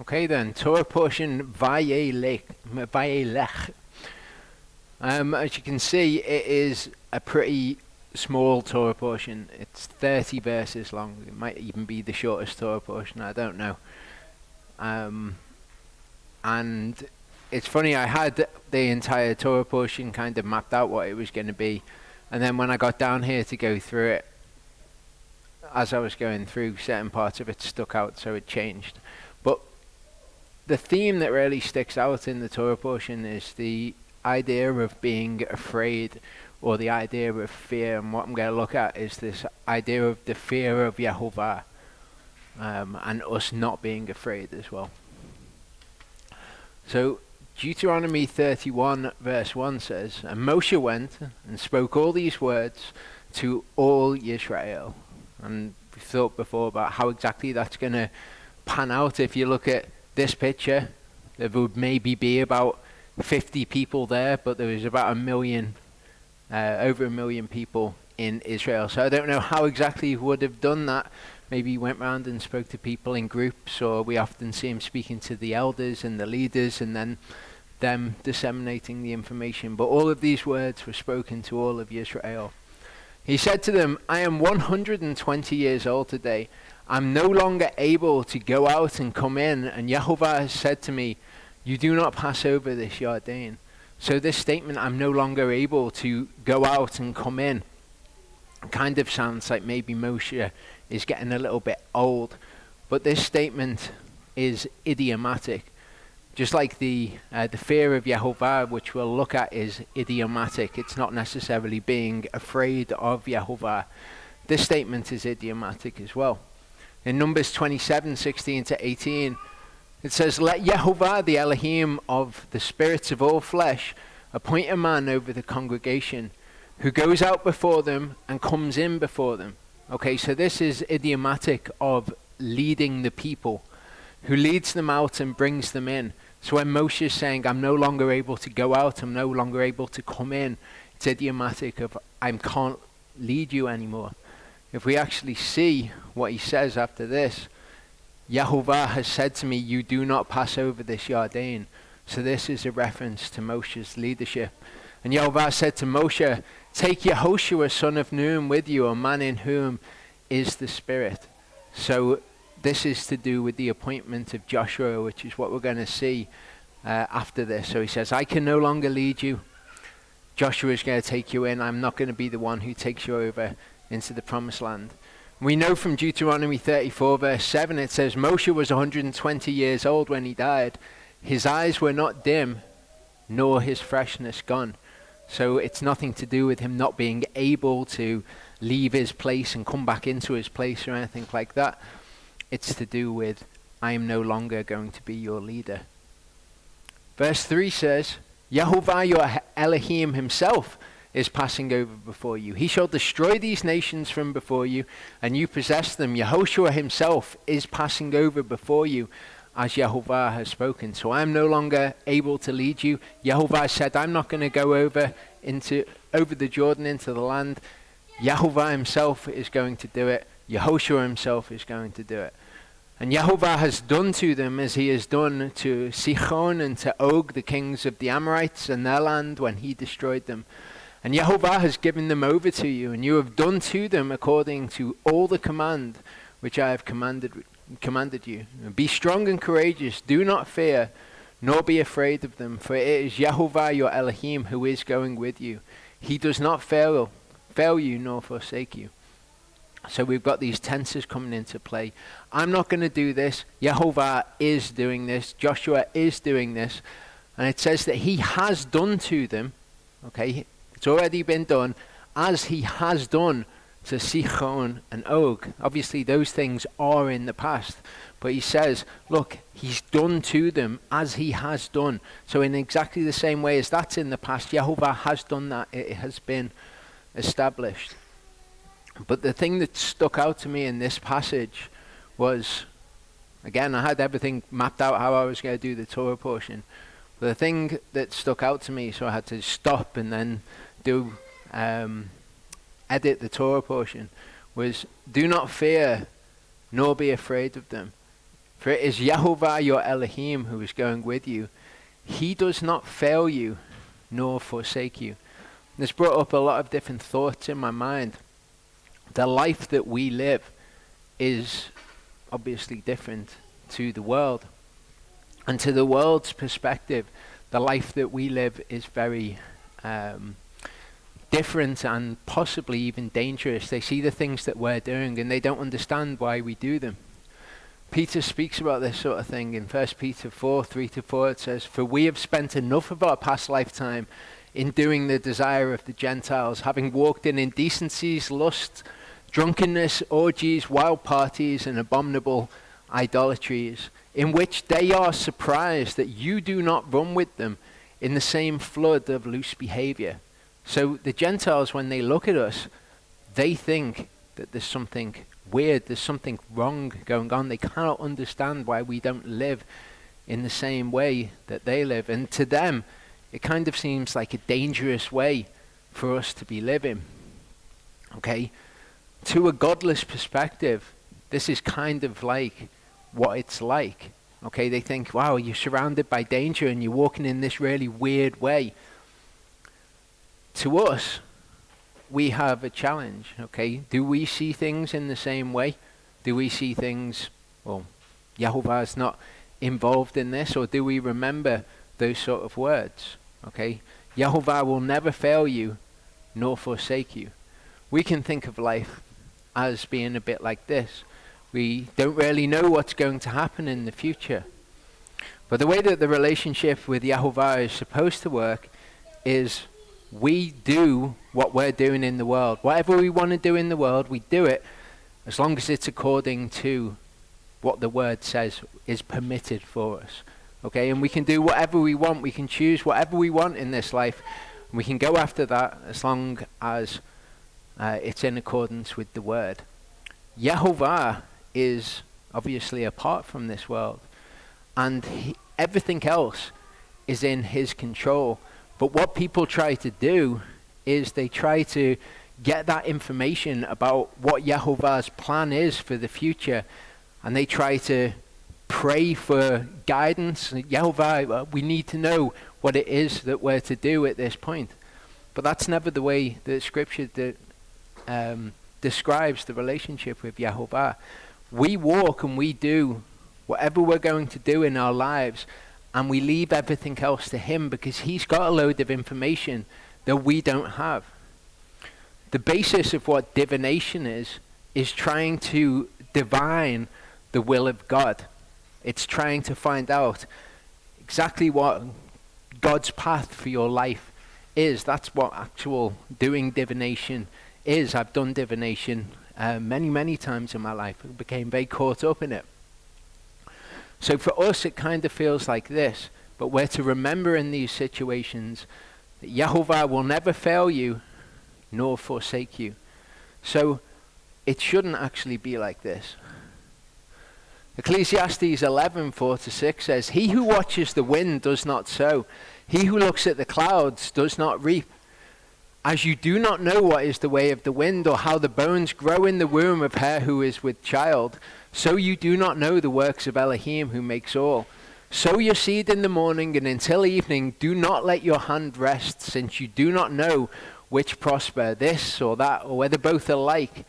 Okay then, Torah portion Vayeilech. As you can see, it is a pretty small Torah portion. It's 30 verses long. It might even be the shortest Torah portion, I don't know. And it's funny, I had the entire Torah portion kind of mapped out what it was going to be. And then when I got down here to go through it, as I was going through, certain parts of it stuck out, so it changed. But the theme that really sticks out in the Torah portion is the idea of being afraid, or the idea of fear. And what I'm going to look at is this idea of the fear of YHVH, and us not being afraid as well. So Deuteronomy 31 verse 1 says, "And Moshe went and spoke all these words to all Israel." And we thought before about how exactly that's going to pan out. If you look at this picture, there would maybe be about 50 people there, but there was about 1 million, over 1 million people in Israel. So I don't know how exactly he would have done that. Maybe he went round and spoke to people in groups, or we often see him speaking to the elders and the leaders and then them disseminating the information. But all of these words were spoken to all of Israel. He said to them, "I am 120 years old today. I'm no longer able to go out and come in, and YHVH has said to me, you do not pass over this Yarden." So this statement, "I'm no longer able to go out and come in," kind of sounds like maybe Moshe is getting a little bit old. But this statement is idiomatic. Just like the fear of YHVH, which we'll look at, is idiomatic. It's not necessarily being afraid of YHVH. This statement is idiomatic as well. In Numbers 27:16 to 18, it says, "Let YHVH, the Elohim of the spirits of all flesh, appoint a man over the congregation who goes out before them and comes in before them." Okay, so this is idiomatic of leading the people, who leads them out and brings them in. So when Moshe is saying, "I'm no longer able to go out, I'm no longer able to come in," it's idiomatic of, I can't lead you anymore. If we actually see what he says after this, YHVH has said to me, you do not pass over this Yarden. So this is a reference to Moshe's leadership. And YHVH said to Moshe, "Take Yehoshua son of Nun with you, a man in whom is the Spirit." So this is to do with the appointment of Joshua, which is what we're going to see after this. So he says, "I can no longer lead you. Joshua is going to take you in. I'm not going to be the one who takes you over into the promised land." We know from Deuteronomy 34 verse 7, it says, "Moshe was 120 years old when he died. His eyes were not dim, nor his freshness gone." So it's nothing to do with him not being able to leave his place and come back into his place or anything like that. It's to do with, I am no longer going to be your leader. Verse 3 says, "YHVH your Elohim himself is passing over before you. He shall destroy these nations from before you, and you possess them. Yehoshua himself is passing over before you, as YHVH has spoken." So I'm no longer able to lead you. YHVH said, I'm not going to go over the Jordan into the land. YHVH himself is going to do it. Yehoshua himself is going to do it. And YHVH has done to them as he has done to Sihon and to Og, the kings of the Amorites and their land, when he destroyed them. And YHVH has given them over to you, and you have done to them according to all the command which I have commanded you. Be strong and courageous, do not fear, nor be afraid of them, for it is YHVH your Elohim who is going with you. He does not fail you nor forsake you. So we've got these tenses coming into play. I'm not going to do this. YHVH is doing this. Joshua is doing this. And it says that he has done to them. Okay, it's already been done, as he has done to Sihon and Og. Obviously those things are in the past. But he says, look, he's done to them as he has done. So in exactly the same way as that's in the past, YHVH has done that. It has been established. But the thing that stuck out to me in this passage was, again, I had everything mapped out how I was going to do the Torah portion. But the thing that stuck out to me, so I had to stop and then edit the Torah portion, was, "Do not fear, nor be afraid of them, For it is Yehovah your Elohim who is going with you. He does not fail you nor forsake you. This brought up a lot of different thoughts in my mind. The life that we live is obviously different to the world. And to the world's perspective, the life that we live is very different and possibly even dangerous. They see the things that we're doing and they don't understand why we do them. Peter speaks about this sort of thing in 1 Peter 4, 3-4. It says, "For we have spent enough of our past lifetime in doing the desire of the Gentiles, having walked in indecencies, lust, drunkenness, orgies, wild parties, and abominable idolatries, in which they are surprised that you do not run with them in the same flood of loose behavior." So the Gentiles, when they look at us, they think that there's something weird, there's something wrong going on. They cannot understand why we don't live in the same way that they live. And to them, it kind of seems like a dangerous way for us to be living. Okay? To a godless perspective, this is kind of like what it's like. Okay? They think, wow, you're surrounded by danger and you're walking in this really weird way. To us, we have a challenge, okay? Do we see things in the same way? Do we see things, well, Yehovah is not involved in this, or do we remember those sort of words, okay? Yehovah will never fail you, nor forsake you. We can think of life as being a bit like this. We don't really know what's going to happen in the future. But the way that the relationship with Yehovah is supposed to work is we do what we're doing in the world. Whatever we want to do in the world, we do it as long as it's according to what the word says is permitted for us. Okay, and we can do whatever we want. We can choose whatever we want in this life. And we can go after that as long as it's in accordance with the word. Yehovah is obviously apart from this world. And everything else is in his control. But what people try to do is they try to get that information about what Yehovah's plan is for the future, and they try to pray for guidance. Yehovah, we need to know what it is that we're to do at this point. But that's never the way that Scripture describes the relationship with Yehovah. We walk and we do whatever we're going to do in our lives, and we leave everything else to him because he's got a load of information that we don't have. The basis of what divination is trying to divine the will of God. It's trying to find out exactly what God's path for your life is. That's what actual doing divination is. I've done divination many, many times in my life. I became very caught up in it. So for us, it kind of feels like this, but we're to remember in these situations that Yehovah will never fail you nor forsake you. So it shouldn't actually be like this. Ecclesiastes 11:4-6 says, "He who watches the wind does not sow. He who looks at the clouds does not reap. As you do not know what is the way of the wind, or how the bones grow in the womb of her who is with child, so you do not know the works of Elohim who makes all. Sow your seed in the morning, and until evening do not let your hand rest, since you do not know which prosper, this or that, or whether both alike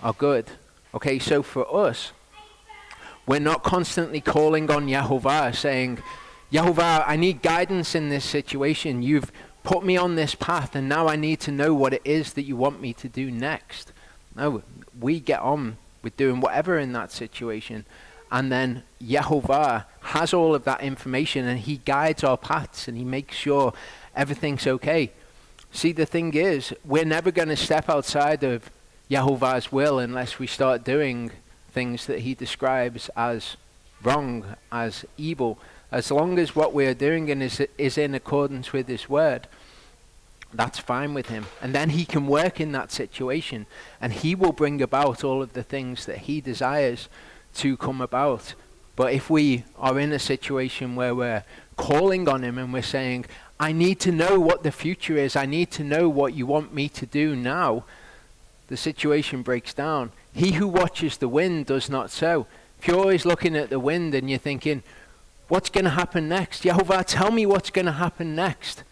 are good." Okay, so for us, we're not constantly calling on Yehovah saying, "Yehovah, I need guidance in this situation. You've put me on this path, and now I need to know what it is that you want me to do next." No, we get on with doing whatever in that situation, and then Yehovah has all of that information, and he guides our paths, and he makes sure everything's okay. See, the thing is, we're never going to step outside of Yehovah's will unless we start doing things that he describes as wrong, as evil. As long as what we're doing is in accordance with his word, that's fine with him. And then he can work in that situation, and he will bring about all of the things that he desires to come about. But if we are in a situation where we're calling on him and we're saying, "I need to know what the future is, I need to know what you want me to do now," the situation breaks down. He who watches the wind does not sow. If you're always looking at the wind and you're thinking, what's going to happen next? Yehovah, tell me what's going to happen next.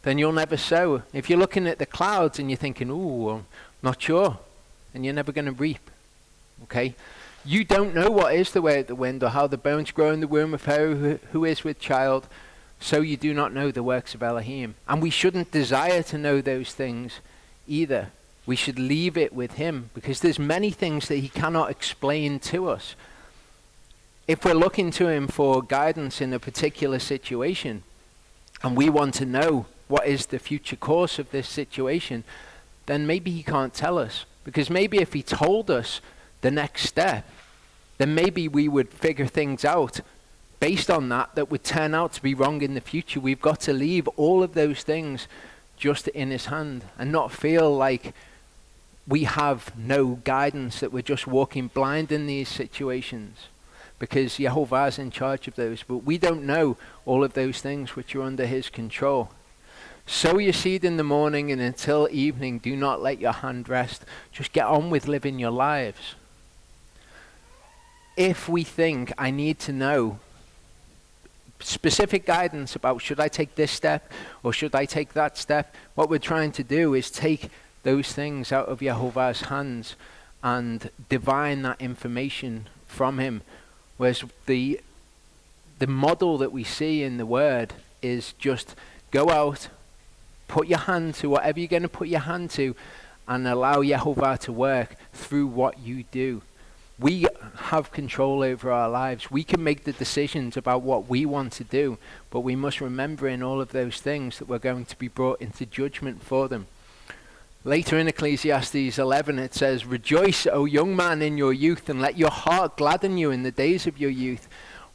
Then you'll never sow. If you're looking at the clouds and you're thinking, ooh, I'm not sure, then you're never going to reap. Okay? You don't know what is the way of the wind or how the bones grow in the womb of her who is with child, so you do not know the works of Elohim. And we shouldn't desire to know those things either. We should leave it with him, because there's many things that he cannot explain to us. If we're looking to him for guidance in a particular situation, and we want to know what is the future course of this situation, then maybe he can't tell us. Because maybe if he told us the next step, then maybe we would figure things out based on that would turn out to be wrong in the future. We've got to leave all of those things just in his hand and not feel like we have no guidance, that we're just walking blind in these situations, because Yehovah is in charge of those. But we don't know all of those things which are under his control. Sow your seed in the morning, and until evening do not let your hand rest. Just get on with living your lives. If we think, I need to know specific guidance about should I take this step or should I take that step, what we're trying to do is take those things out of Yehovah's hands and divine that information from him. Whereas the model that we see in the word is just go out, put your hand to whatever you're going to put your hand to, and allow Yehovah to work through what you do. We have control over our lives. We can make the decisions about what we want to do, but we must remember in all of those things that we're going to be brought into judgment for them. Later in Ecclesiastes 11 it says, "Rejoice, O young man, in your youth, and let your heart gladden you in the days of your youth.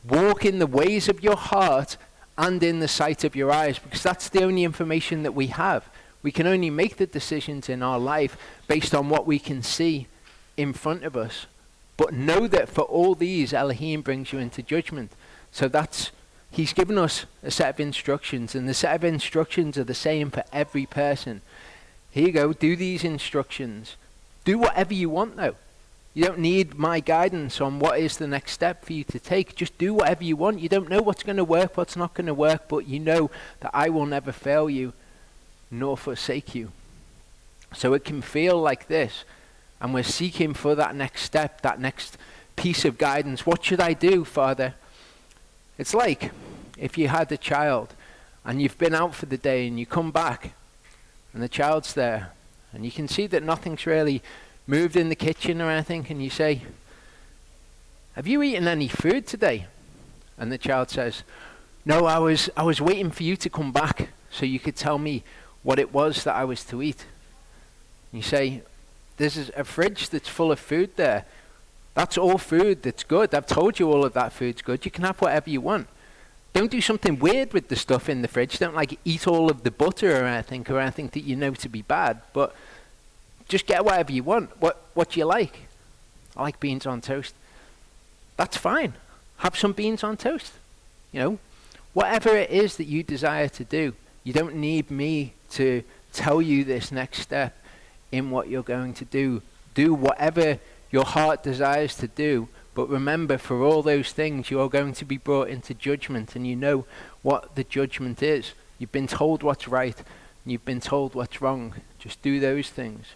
Walk in the ways of your heart and in the sight of your eyes," because that's the only information that we have. We can only make the decisions in our life based on what we can see in front of us. But know that for all these, Elohim brings you into judgment. So he's given us a set of instructions, and the set of instructions are the same for every person. Here you go, do these instructions. Do whatever you want though. You don't need my guidance on what is the next step for you to take. Just do whatever you want. You don't know what's going to work, what's not going to work, but you know that I will never fail you nor forsake you. So it can feel like this, and we're seeking for that next step, that next piece of guidance. What should I do, Father? It's like if you had a child and you've been out for the day and you come back and the child's there and you can see that nothing's really moved in the kitchen or anything, and you say, "Have you eaten any food today?" And the child says, "No, I was waiting for you to come back so you could tell me what it was that I was to eat." You say, "There's a fridge that's full of food there. That's all food that's good. I've told you all of that food's good. You can have whatever you want. Don't do something weird with the stuff in the fridge. Don't like eat all of the butter or anything that you know to be bad. But just get whatever you want. What do you like?" "I like beans on toast." That's fine. Have some beans on toast. You know, whatever it is that you desire to do. You don't need me to tell you this next step in what you're going to do. Do whatever your heart desires to do. But remember, for all those things, you are going to be brought into judgment, and you know what the judgment is. You've been told what's right, and you've been told what's wrong. Just do those things.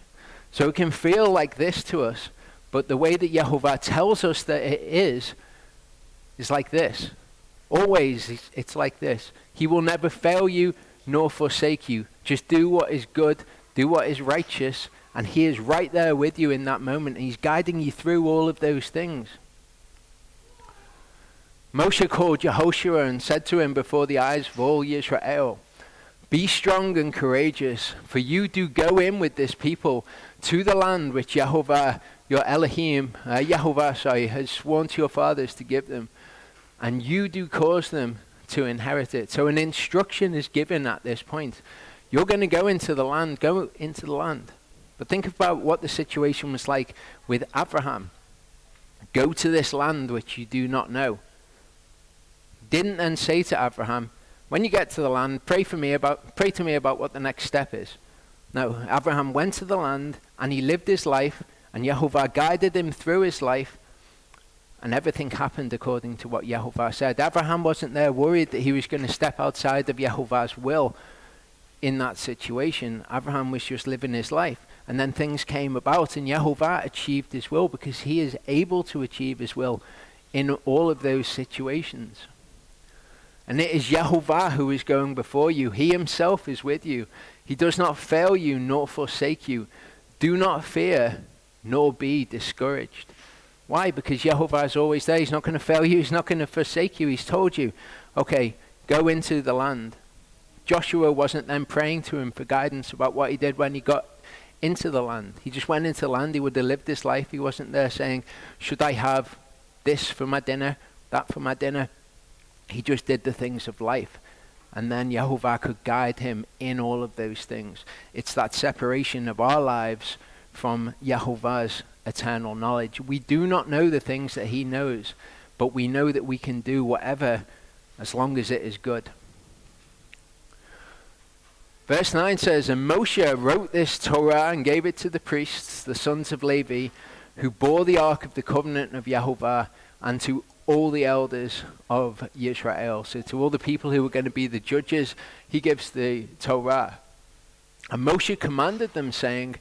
So it can feel like this to us, but the way that Yehovah tells us that it is like this. Always, it's like this. He will never fail you nor forsake you. Just do what is good, do what is righteous, and he is right there with you in that moment, and he's guiding you through all of those things. Moshe called Yehoshua and said to him before the eyes of all Yisrael, "Be strong and courageous, for you do go in with this people to the land which Yehovah, your Elohim, has sworn to your fathers to give them, and you do cause them to inherit it." So an instruction is given at this point. You're going to go into the land, go into the land. But think about what the situation was like with Abraham. Go to this land which you do not know. Didn't then say to Abraham, "When you get to the land, pray to me about what the next step is." No, Abraham went to the land and he lived his life, and Yehovah guided him through his life And everything happened according to what YHVH said. Abraham wasn't there worried that he was going to step outside of YHVH's will in that situation. Abraham was just living his life. And then things came about, and YHVH achieved his will because he is able to achieve his will in all of those situations. And it is YHVH who is going before you. He himself is with you. He does not fail you nor forsake you. Do not fear nor be discouraged. Why? Because YHVH is always there. He's not going to fail you. He's not going to forsake you. He's told you, okay, go into the land. Joshua wasn't then praying to him for guidance about what he did when he got into the land. He just went into the land. He would have lived his life. He wasn't there saying, should I have this for my dinner, that for my dinner? He just did the things of life. And then YHVH could guide him in all of those things. It's that separation of our lives from YHVH's eternal knowledge. We do not know the things that he knows, but we know that we can do whatever as long as it is good. Verse 9 says, and Moshe wrote this Torah and gave it to the priests, the sons of Levi, who bore the ark of the covenant of YHVH, and to all the elders of Israel. So to all the people who were going to be the judges, he gives the Torah. And Moshe commanded them, saying,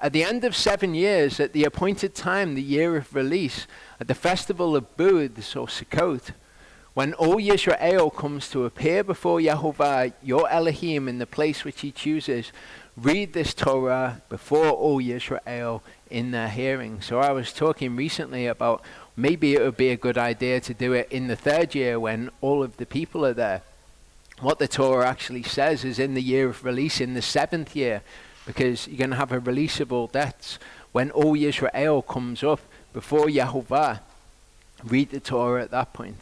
at the end of 7 years, at the appointed time, the year of release, at the festival of Booths or Sukkot, when all Yisrael comes to appear before YHVH, your Elohim, in the place which he chooses, read this Torah before all Yisrael in their hearing. So I was talking recently about maybe it would be a good idea to do it in the 3rd year when all of the people are there. What the Torah actually says is in the year of release, in the 7th year, because you're going to have a release of all debts. When all Yisrael comes up before YHVH, read the Torah at that point.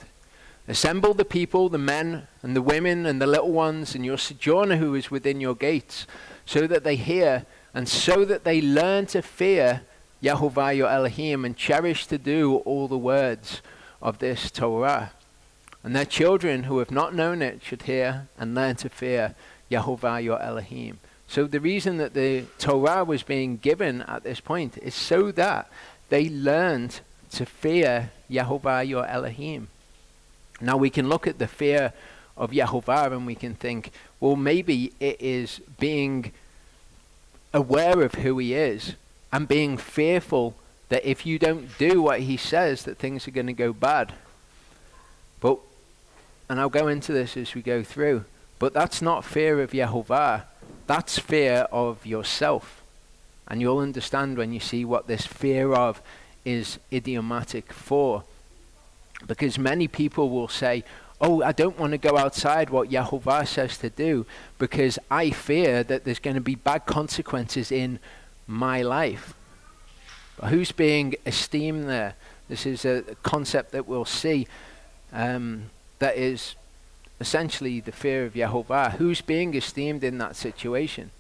Assemble the people, the men and the women and the little ones, and your sojourner who is within your gates, so that they hear and so that they learn to fear YHVH your Elohim and cherish to do all the words of this Torah. And their children who have not known it should hear and learn to fear YHVH your Elohim. So the reason that the Torah was being given at this point is so that they learned to fear YHVH your Elohim. Now we can look at the fear of YHVH and we can think, well, maybe it is being aware of who he is and being fearful that if you don't do what he says, that things are going to go bad. But, and I'll go into this as we go through, but that's not fear of YHVH. That's fear of yourself. And you'll understand when you see what this fear of is idiomatic for. Because many people will say, oh, I don't want to go outside what YHVH says to do because I fear that there's going to be bad consequences in my life. But who's being esteemed there? This is a concept that we'll see that is essentially the fear of YHVH. Who's being esteemed in that situation?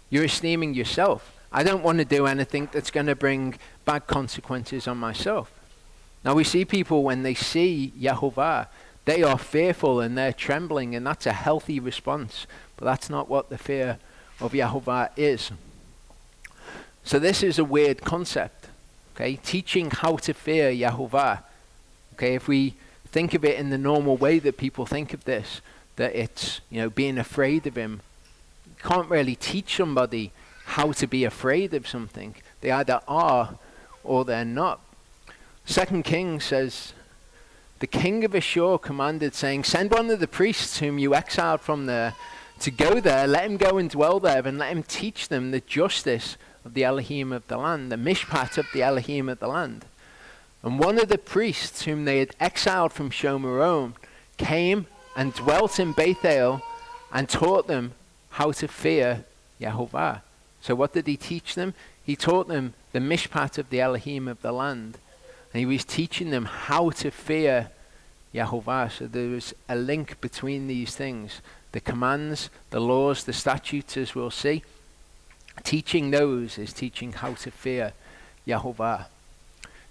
You're esteeming yourself. I don't want to do anything that's going to bring bad consequences on myself. Now we see people when they see YHVH, they are fearful and they're trembling, and that's a healthy response. But that's not what the fear of YHVH is. So this is a weird concept, okay? Teaching how to fear YHVH. Okay, if we think of it in the normal way that people think of this, that it's, being afraid of him. You can't really teach somebody how to be afraid of something. They either are or they're not. 2 Kings says, the king of Ashur commanded, saying, send one of the priests whom you exiled from there to go there, let him go and dwell there, and let him teach them the justice of the Elohim of the land, the mishpat of the Elohim of the land. And one of the priests whom they had exiled from Shomeron came and dwelt in Bethel and taught them how to fear YHVH. So what did he teach them? He taught them the mishpat of the Elohim of the land. And he was teaching them how to fear YHVH. So there was a link between these things. The commands, the laws, the statutes, as we'll see. Teaching those is teaching how to fear YHVH.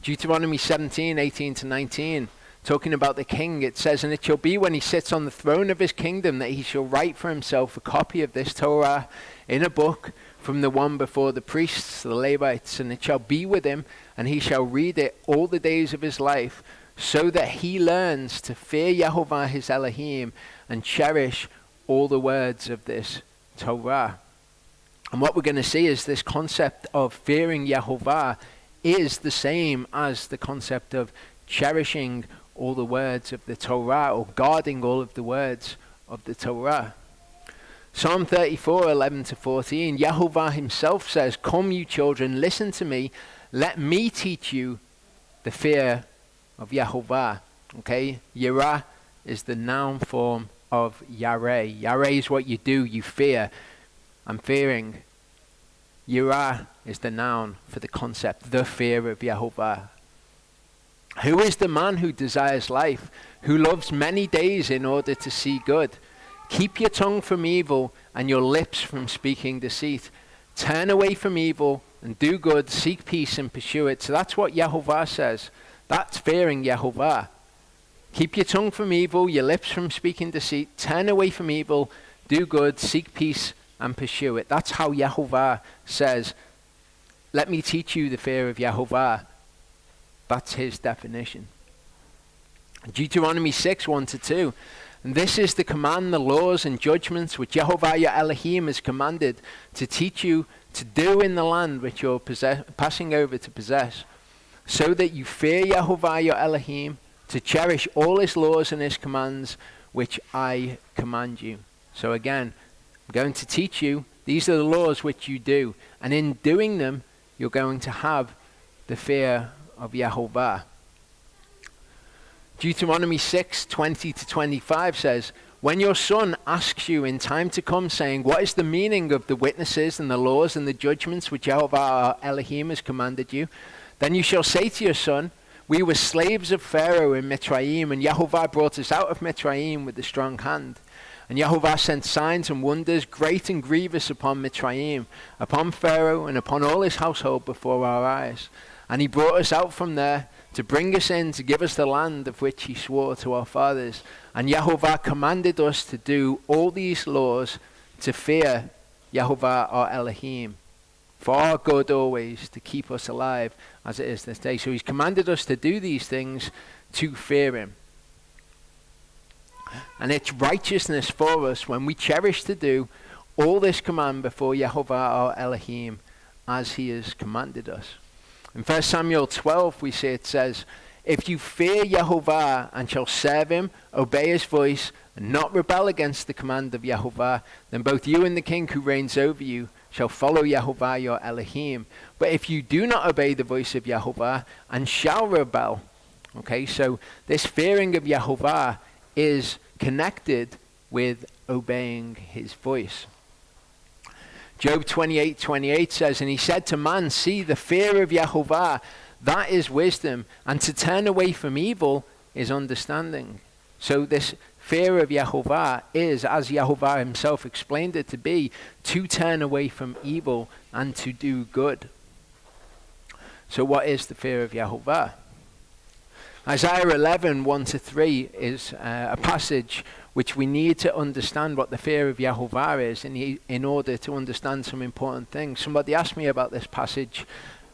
Deuteronomy 17:18-19, talking about the king, it says, and it shall be when he sits on the throne of his kingdom that he shall write for himself a copy of this Torah in a book from the one before the priests, the Levites, and it shall be with him, and he shall read it all the days of his life, so that he learns to fear Yehovah his Elohim and cherish all the words of this Torah. And what we're going to see is this concept of fearing Yehovah is the same as the concept of cherishing all the words of the Torah, or guarding all of the words of the Torah. Psalm 34, 11 to 14, Yehovah himself says, "Come, you children, listen to me. Let me teach you the fear of Yehovah." Okay, Yirah is the noun form of Yareh. Yareh is what you do, you fear. I'm fearing. Yirah is the noun for the concept, the fear of Yehovah. Who is the man who desires life, who loves many days in order to see good? Keep your tongue from evil and your lips from speaking deceit. Turn away from evil and do good, seek peace and pursue it. So that's what Yehovah says. That's fearing Yehovah. Keep your tongue from evil, your lips from speaking deceit. Turn away from evil, do good, seek peace and pursue it. That's how Yehovah says, let me teach you the fear of Yehovah. That's his definition. Deuteronomy 6, 1 to 2. And this is the command, the laws and judgments which Yehovah your Elohim has commanded to teach you to do in the land which you're passing over to possess, so that you fear Yehovah your Elohim, to cherish all his laws and his commands which I command you. So again, I'm going to teach you, these are the laws which you do, and in doing them, you're going to have the fear of Yehovah. Deuteronomy 6, 20 to 25 says, when your son asks you in time to come, saying, what is the meaning of the witnesses and the laws and the judgments which Yehovah our Elohim has commanded you? Then you shall say to your son, we were slaves of Pharaoh in Mitzrayim, and Yehovah brought us out of Mitzrayim with a strong hand. And Yehovah sent signs and wonders, great and grievous, upon Mitzrayim, upon Pharaoh, and upon all his household before our eyes. And he brought us out from there to bring us in, to give us the land of which he swore to our fathers. And Yehovah commanded us to do all these laws, to fear Yehovah our Elohim, for our good always, to keep us alive as it is this day. So he's commanded us to do these things to fear him. And it's righteousness for us when we cherish to do all this command before Yehovah our Elohim as he has commanded us. In 1 Samuel 12 we see it says, if you fear Yehovah and shall serve him, obey his voice, and not rebel against the command of Yehovah, then both you and the king who reigns over you shall follow Yehovah your Elohim. But if you do not obey the voice of Yehovah and shall rebel, okay, so this fearing of Yehovah is connected with obeying his voice. Job 28:28 says, and he said to man, see, the fear of Yehovah, that is wisdom, and to turn away from evil is understanding. So this fear of Yehovah is, as Yehovah himself explained it to be, to turn away from evil and to do good. So what is the fear of Yehovah? Isaiah 11, 1 to 3 is a passage which we need to understand what the fear of Yehovah is in order to understand some important things. Somebody asked me about this passage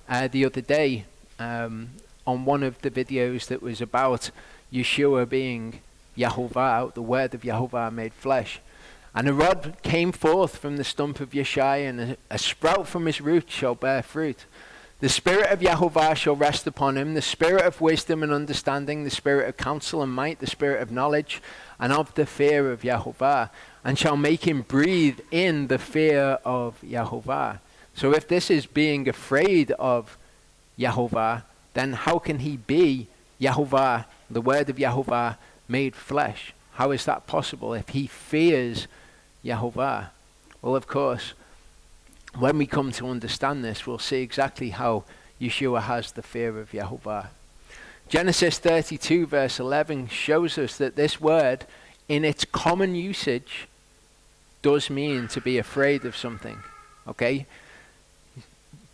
the other day on one of the videos that was about Yeshua being Yehovah, the word of Yehovah made flesh. And a rod came forth from the stump of Yeshai, and a sprout from his root shall bear fruit. The spirit of Yehovah shall rest upon him, the spirit of wisdom and understanding, the spirit of counsel and might, the spirit of knowledge, and of the fear of Yehovah, and shall make him breathe in the fear of Yehovah. So if this is being afraid of Yehovah, then how can he be Yehovah, the word of Yehovah made flesh? How is that possible if he fears Yehovah? Well, of course, when we come to understand this, we'll see exactly how Yeshua has the fear of Yehovah. Genesis 32 verse 11 shows us that this word, in its common usage, does mean to be afraid of something. Okay?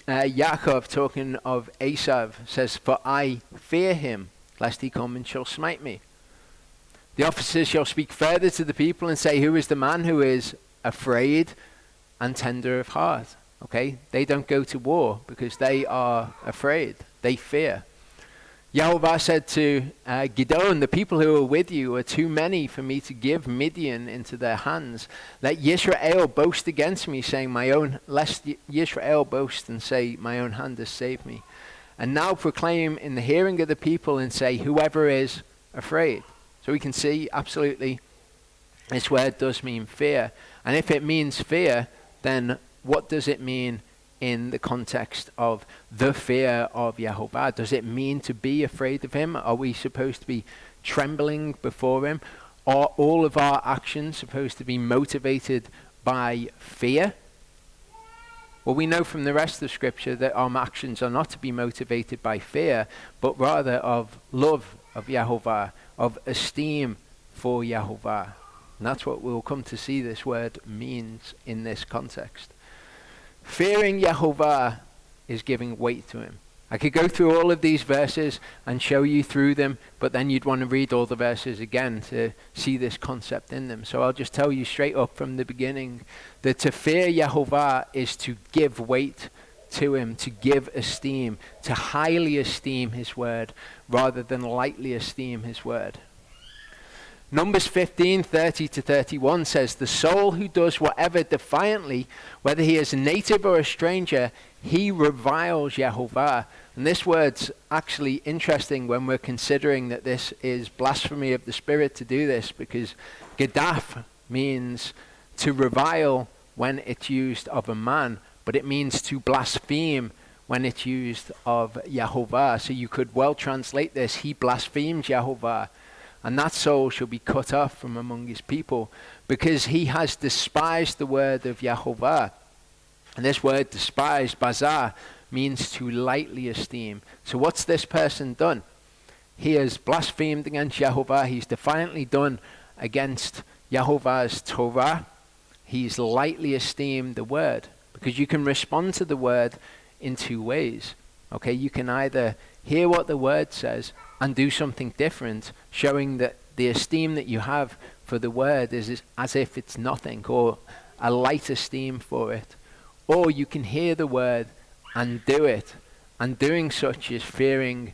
Yaakov, talking of Esav, says, for I fear him, lest he come and shall smite me. The officers shall speak further to the people and say, who is the man who is afraid and tender of heart? Okay, they don't go to war because they are afraid. They fear. Yehovah said to Gideon, the people who are with you are too many for me to give Midian into their hands. Let Yisrael boast against me, saying, lest Yisrael boast and say, my own hand has saved me. And now proclaim in the hearing of the people and say, whoever is afraid. So we can see, absolutely, this word does mean fear. And if it means fear, then what does it mean in the context of the fear of Yehovah? Does it mean to be afraid of him? Are we supposed to be trembling before him? Are all of our actions supposed to be motivated by fear? Well, we know from the rest of Scripture that our actions are not to be motivated by fear, but rather of love of Yehovah, of esteem for Yehovah. And that's what we'll come to see this word means in this context. Fearing Yehovah is giving weight to him. I could go through all of these verses and show you through them, but then you'd want to read all the verses again to see this concept in them. So I'll just tell you straight up from the beginning that to fear Yehovah is to give weight to him, to give esteem, to highly esteem his word rather than lightly esteem his word. Numbers 15:30-31 says, the soul who does whatever defiantly, whether he is a native or a stranger, he reviles Yehovah. And this word's actually interesting when we're considering that this is blasphemy of the Spirit to do this, because gedaf means to revile when it's used of a man, but it means to blaspheme when it's used of Yehovah. So you could well translate this, he blasphemes Yehovah. And that soul shall be cut off from among his people, because he has despised the word of Yehovah. And this word despised, bazar, means to lightly esteem. So what's this person done? He has blasphemed against Yehovah. He's defiantly done against Yehovah's Torah. He's lightly esteemed the word, because you can respond to the word in two ways. Okay, you can either hear what the word says and do something different, showing that the esteem that you have for the word is as if it's nothing, or a light esteem for it. Or you can hear the word and do it, and doing such is fearing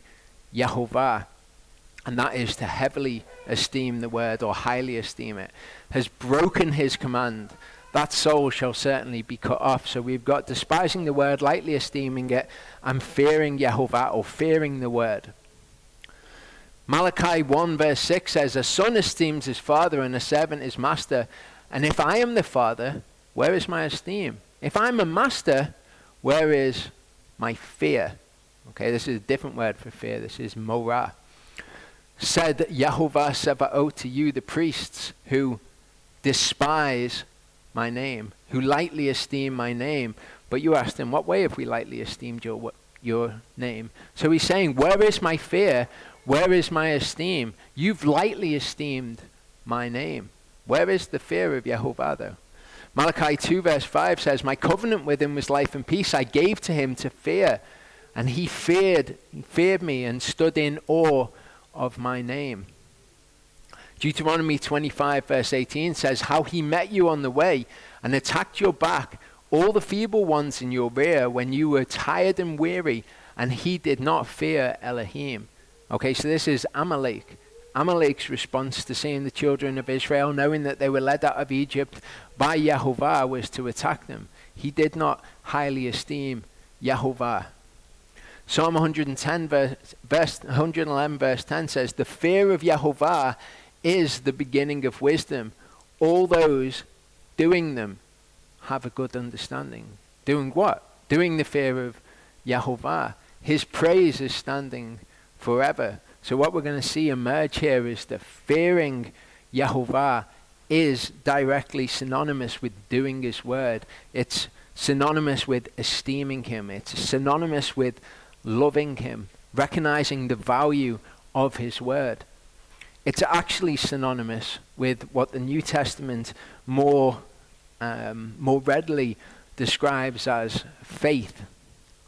Yehovah, and that is to heavily esteem the word or highly esteem it, has broken his command. That soul shall certainly be cut off. So we've got despising the word, lightly esteeming it, and fearing Yehovah, or fearing the word. Malachi 1:6 says, a son esteems his father and a servant his master. And if I am the father, where is my esteem? If I'm a master, where is my fear? Okay, this is a different word for fear. This is morah. Said Yehovah Sevaot to you, the priests who despise my name, who lightly esteem my name. But you asked him, what way have we lightly esteemed your name? So he's saying, where is my fear? Where is my esteem? You've lightly esteemed my name. Where is the fear of Yehovah though? Malachi 2:5 says, my covenant with him was life and peace. I gave to him to fear, and he feared me and stood in awe of my name. Deuteronomy 25:18 says, how he met you on the way and attacked your back, all the feeble ones in your rear, when you were tired and weary, and he did not fear Elohim. Okay, so this is Amalek. Amalek's response to seeing the children of Israel, knowing that they were led out of Egypt by Yehovah, was to attack them. He did not highly esteem Yehovah. Psalm 111 verse 10 says, the fear of Yehovah is the beginning of wisdom. All those doing them have a good understanding. Doing what? Doing the fear of Yehovah. His praise is standing forever. So what we're going to see emerge here is that fearing Yehovah is directly synonymous with doing his word. It's synonymous with esteeming him. It's synonymous with loving him, recognizing the value of his word. It's actually synonymous with what the New Testament more readily describes as faith.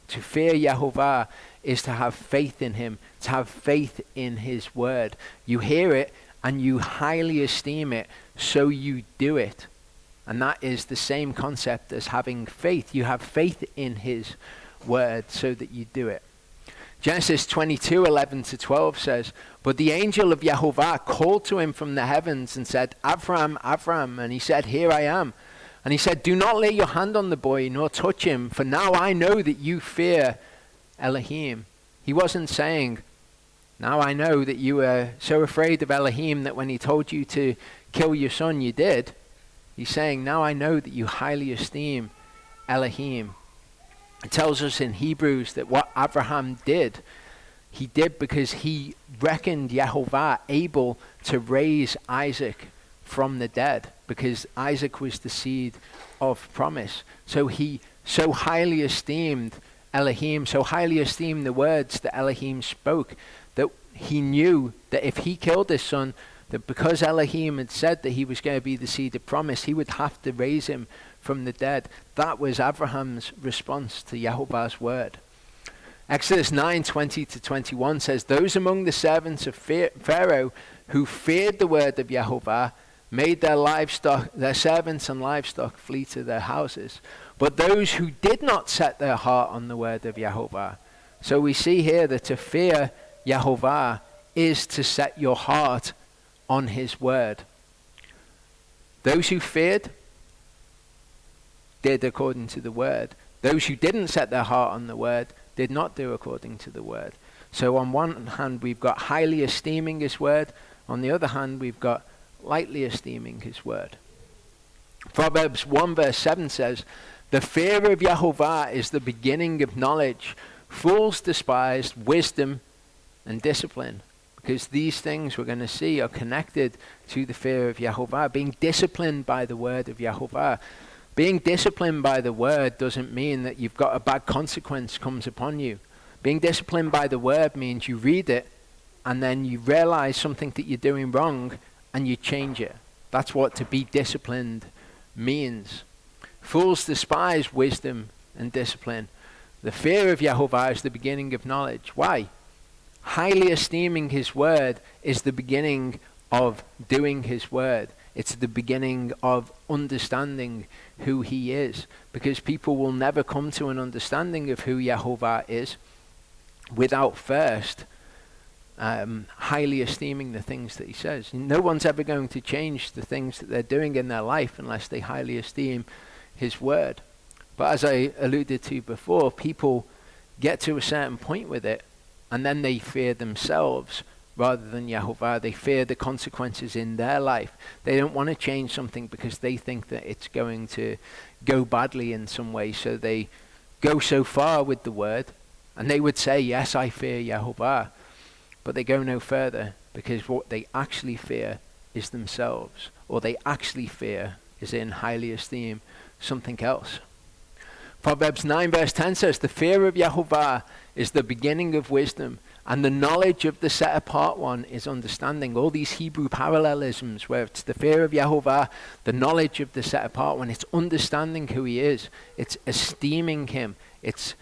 To fear Yehovah is to have faith in him, to have faith in his word. You hear it and you highly esteem it, so you do it. And that is the same concept as having faith. You have faith in his word so that you do it. Genesis 22:11-12 says, but the angel of Yehovah called to him from the heavens and said, Avram, Avram. And he said, here I am. And he said, do not lay your hand on the boy nor touch him, for now I know that you fear Elohim. He wasn't saying, now I know that you were so afraid of Elohim that when he told you to kill your son, you did. He's saying, now I know that you highly esteem Elohim. It tells us in Hebrews that what Abraham did, he did because he reckoned Yehovah able to raise Isaac from the dead, because Isaac was the seed of promise. So he so highly esteemed Elohim, so highly esteemed the words that Elohim spoke, that he knew that if he killed his son, that because Elohim had said that he was going to be the seed of promise, he would have to raise him from the dead. That was Abraham's response to Yehovah's word. Exodus 9:20-21 says, those among the servants of Pharaoh who feared the word of Yehovah made their servants and livestock flee to their houses. But those who did not set their heart on the word of Yehovah. So we see here that to fear Yehovah is to set your heart on his word. Those who feared did according to the word. Those who didn't set their heart on the word did not do according to the word. So on one hand, we've got highly esteeming his word. On the other hand, we've got lightly esteeming his word. Proverbs 1:7 says, the fear of Yehovah is the beginning of knowledge. Fools despise wisdom and discipline. Because these things we're going to see are connected to the fear of Yehovah. Being disciplined by the word of Yehovah. Being disciplined by the word doesn't mean that you've got a bad consequence comes upon you. Being disciplined by the word means you read it and then you realize something that you're doing wrong and you change it. That's what to be disciplined means. Fools despise wisdom and discipline. The fear of Yehovah is the beginning of knowledge. Why? Highly esteeming his word is the beginning of doing his word. It's the beginning of understanding who he is, because people will never come to an understanding of who Yehovah is without first highly esteeming the things that he says. No one's ever going to change the things that they're doing in their life unless they highly esteem his word. But as I alluded to before, people get to a certain point with it and then they fear themselves rather than Yehovah. They fear the consequences in their life. They don't want to change something because they think that it's going to go badly in some way. So they go so far with the word and they would say, yes, I fear Yehovah. But they go no further because what they actually fear is themselves, or they actually fear is in highly esteem something else. Proverbs 9:10 says, the fear of Yehovah is the beginning of wisdom, and the knowledge of the set apart one is understanding. All these Hebrew parallelisms where it's the fear of Yehovah, the knowledge of the set apart one, it's understanding who he is, it's esteeming him, it's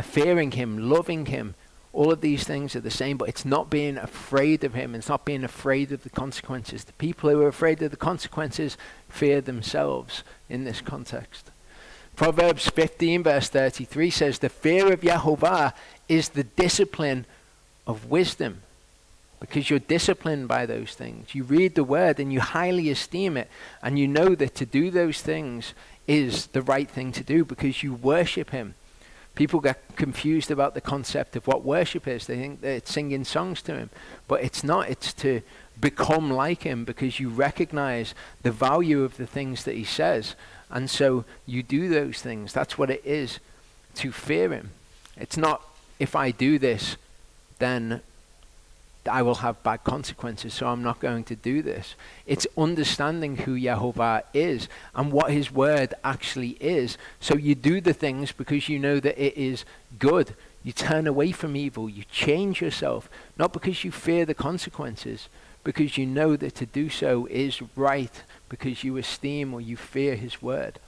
fearing him, loving him. All of these things are the same, but it's not being afraid of him. It's not being afraid of the consequences. The people who are afraid of the consequences fear themselves in this context. Proverbs 15:33 says, the fear of Yehovah is the discipline of wisdom, because you're disciplined by those things. You read the word and you highly esteem it, and you know that to do those things is the right thing to do because you worship him. People get confused about the concept of what worship is. They think that it's singing songs to him. But it's not. It's to become like him because you recognize the value of the things that he says. And so you do those things. That's what it is to fear him. It's not, if I do this, then I will have bad consequences, so I'm not going to do this. It's understanding who Yehovah is and what his word actually is. So you do the things because you know that it is good. You turn away from evil. You change yourself, not because you fear the consequences, because you know that to do so is right, because you esteem or you fear his word.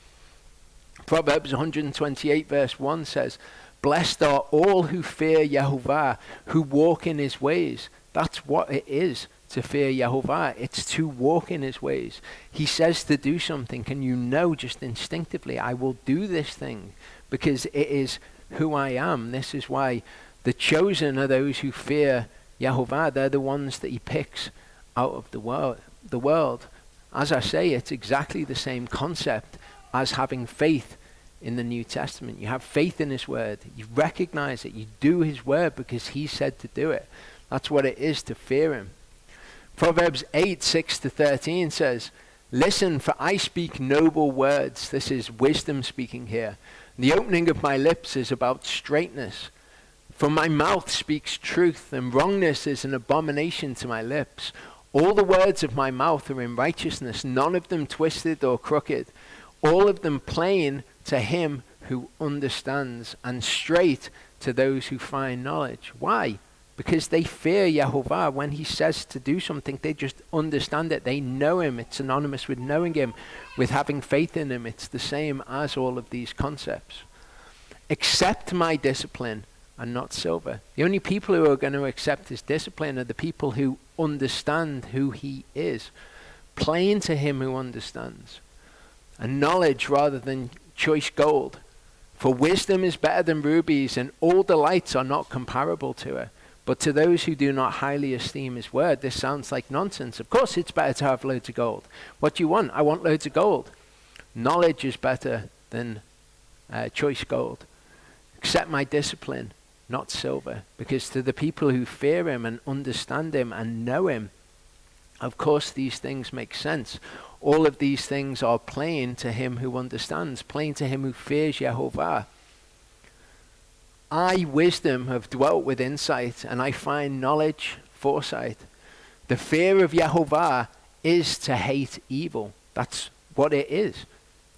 Proverbs 128:1 says, blessed are all who fear Yehovah, who walk in his ways. That's what it is to fear Yehovah. It's to walk in his ways. He says to do something and you know just instinctively, I will do this thing because it is who I am. This is why The chosen are those who fear Yehovah. They're the ones that he picks out of the world. As I say, it's exactly the same concept as having faith in the New Testament. You have faith in his word. You recognize it. You do his word because he said to do it. That's what it is to fear him. Proverbs 8:6-13 says, "Listen, for I speak noble words." This is wisdom speaking here. "The opening of my lips is about straightness. For my mouth speaks truth, and wrongness is an abomination to my lips. All the words of my mouth are in righteousness, none of them twisted or crooked. All of them plain to him who understands, and straight to those who find knowledge." Why? Because they fear Yehovah. When he says to do something, they just understand it. They know him. It's synonymous with knowing him, with having faith in him. It's the same as all of these concepts. "Accept my discipline and not silver." The only people who are going to accept his discipline are the people who understand who he is. Plain to him who understands. And knowledge rather than choice gold. "For wisdom is better than rubies, and all delights are not comparable to her. But to those who do not highly esteem his word," this sounds like nonsense. Of course it's better to have loads of gold. What do you want? I want loads of gold. Knowledge is better than choice gold. "Accept my discipline, not silver." Because to the people who fear him and understand him and know him, of course these things make sense. All of these things are plain to him who understands, plain to him who fears Yehovah. "I, wisdom, have dwelt with insight, and I find knowledge, foresight." The fear of Yehovah is to hate evil. That's what it is.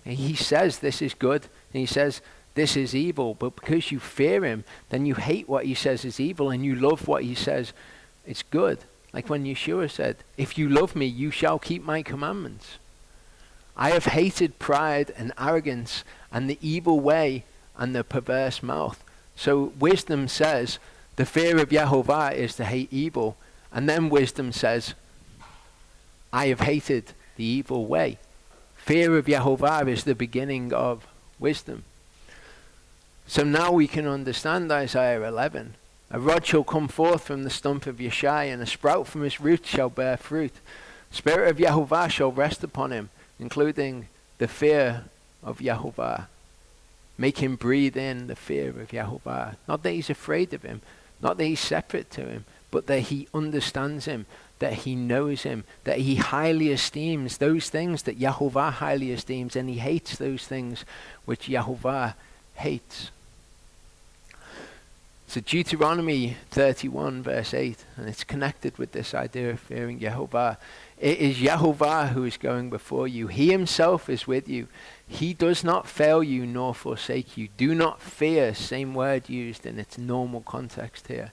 He says this is good, and he says this is evil, but because you fear him, then you hate what he says is evil, and you love what he says is good. Like when Yeshua said, "If you love me, you shall keep my commandments." "I have hated pride and arrogance and the evil way and the perverse mouth." So wisdom says the fear of Yehovah is to hate evil. And then wisdom says, "I have hated the evil way." Fear of Yehovah is the beginning of wisdom. So now we can understand Isaiah 11. "A rod shall come forth from the stump of Yeshai, and a sprout from his roots shall bear fruit. Spirit of Yehovah shall rest upon him," including the fear of Yehovah. Make him breathe in the fear of Yehovah. Not that he's afraid of him, not that he's separate to him, but that he understands him, that he knows him, that he highly esteems those things that Yehovah highly esteems, and he hates those things which Yehovah hates. So Deuteronomy 31 verse 8, and it's connected with this idea of fearing Yehovah. "It is Yehovah who is going before you. He himself is with you. He does not fail you nor forsake you." Do not fear, same word used in its normal context here.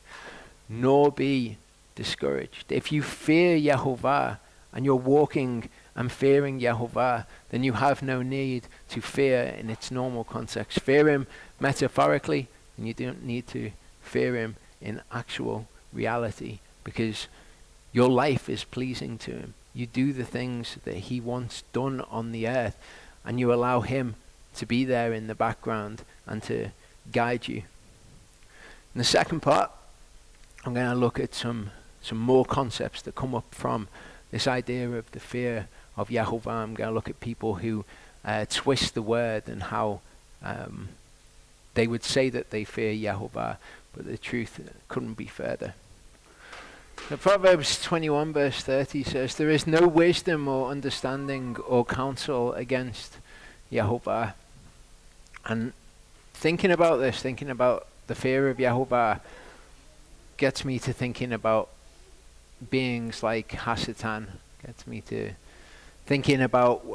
"Nor be discouraged." If you fear Yehovah and you're walking and fearing Yehovah, then you have no need to fear in its normal context. Fear him metaphorically, and you don't need to fear him in actual reality, because your life is pleasing to him. You do the things that he wants done on the earth, and you allow him to be there in the background and to guide you. In the second part, I'm going to look at some more concepts that come up from this idea of the fear of Yehovah. I'm going to look at people who twist the word and how they would say that they fear Yehovah, but the truth couldn't be further. So Proverbs 21 verse 30 says, "There is no wisdom or understanding or counsel against Yehovah." And thinking about this, thinking about the fear of Yehovah, gets me to thinking about beings like Hasatan. Gets me to thinking about,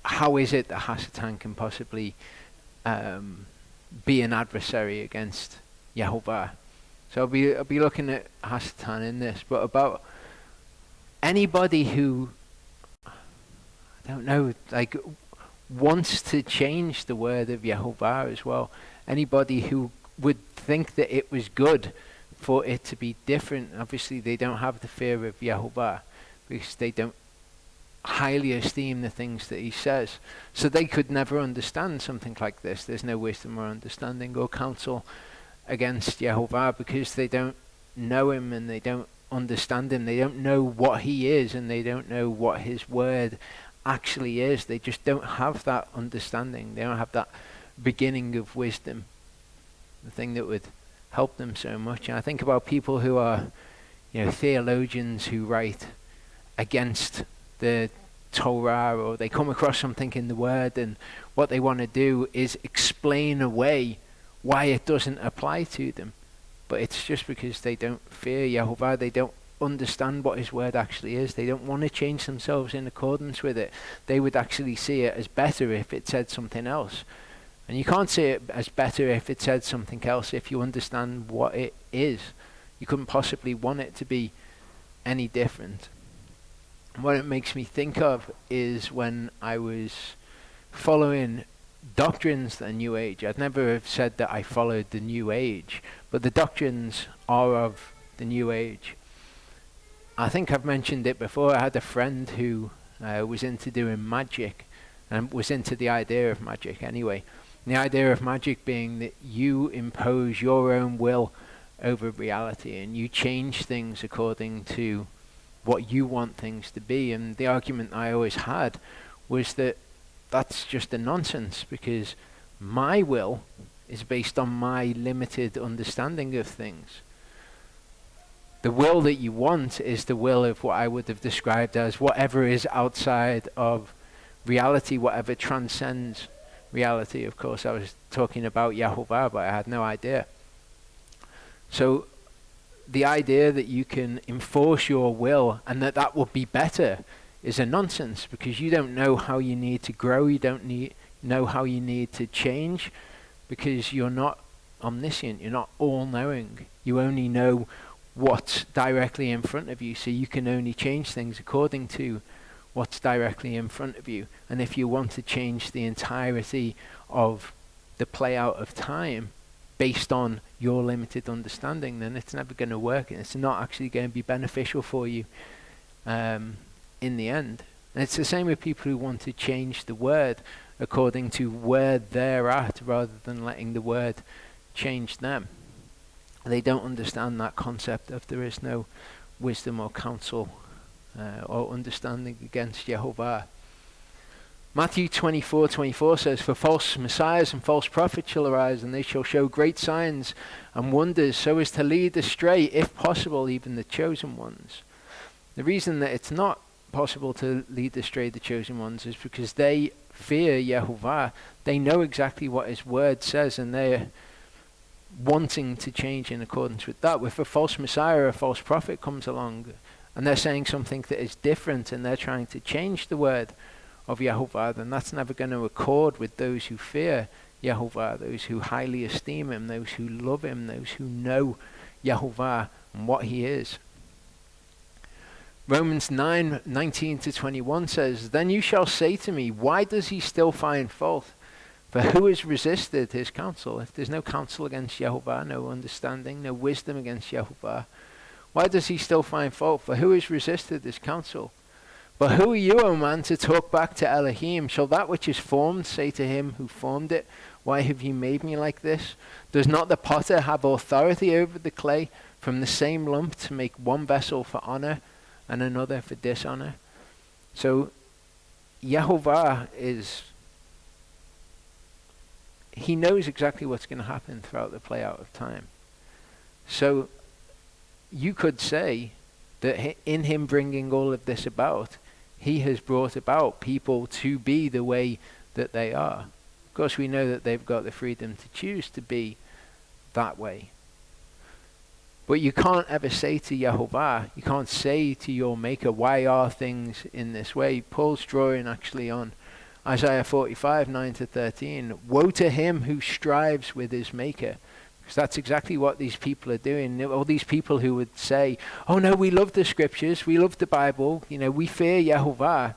how is it that Hasatan can possibly be an adversary against Yehovah. So I'll be looking at Hasatan in this, but about anybody who, I don't know, wants to change the word of Yehovah as well. Anybody who would think that it was good for it to be different. Obviously they don't have the fear of Yehovah because they don't highly esteem the things that he says. So they could never understand something like this. There's no wisdom or understanding or counsel against Yehovah because they don't know him and they don't understand him. They don't know what he is and they don't know what his word actually is. They just don't have that understanding. They don't have that beginning of wisdom, the thing that would help them so much. And I think about people who are, theologians who write against the Torah, or they come across something in the word and what they want to do is explain away why it doesn't apply to them. But it's just because they don't fear Yehovah. They don't understand what his word actually is. They don't want to change themselves in accordance with it. They would actually see it as better if it said something else. And you can't see it as better if it said something else if you understand what it is. You couldn't possibly want it to be any different. What it makes me think of is when I was following doctrines of the New Age. I'd never have said that I followed the New Age, but the doctrines are of the New Age. I think I've mentioned it before. I had a friend who was into doing magic and was into the idea of magic anyway. And the idea of magic being that you impose your own will over reality and you change things according to what you want things to be. And the argument I always had was that that's just a nonsense, because my will is based on my limited understanding of things. The will that you want is the will of what I would have described as whatever is outside of reality, whatever transcends reality. Of course, I was talking about Yehovah, but I had no idea. So the idea that you can enforce your will and that will be better is a nonsense, because you don't know how you need to grow. You don't know how you need to change, because you're not omniscient. You're not all-knowing. You only know what's directly in front of you, so you can only change things according to what's directly in front of you. And if you want to change the entirety of the play out of time based on your limited understanding, then it's never going to work, and it's not actually going to be beneficial for you in the end. And it's the same with people who want to change the word according to where they're at, rather than letting the word change them. They don't understand that concept of there is no wisdom or counsel or understanding against Yehovah. Matthew 24:24 says, "For false messiahs and false prophets shall arise, and they shall show great signs and wonders, so as to lead astray, if possible, even the chosen ones." The reason that it's not possible to lead astray the chosen ones is because they fear Yehovah. They know exactly what his word says, and they're wanting to change in accordance with that. If a false messiah or a false prophet comes along and they're saying something that is different and they're trying to change the word of Yehovah, then that's never going to accord with those who fear Yehovah, those who highly esteem him, those who love him, those who know Yehovah and what he is. Romans 9:19-21 says, "Then you shall say to me, why does he still find fault? For who has resisted his counsel?" If there's no counsel against Yehovah, no understanding, no wisdom against Yehovah, why does he still find fault? For who has resisted his counsel? But who are you, O man, to talk back to Elohim? Shall that which is formed say to him who formed it, why have you made me like this? Does not the potter have authority over the clay, from the same lump to make one vessel for honor and another for dishonor? So Yehovah he knows exactly what's going to happen throughout the play out of time. So you could say that in him bringing all of this about, he has brought about people to be the way that they are. Of course, we know that they've got the freedom to choose to be that way. But you can't ever say to Yehovah, you can't say to your maker, why are things in this way? Paul's drawing actually on Isaiah 45:9-13. Woe to him who strives with his maker. Because that's exactly what these people are doing. All these people who would say, oh no, we love the scriptures, we love the Bible, we fear Yehovah.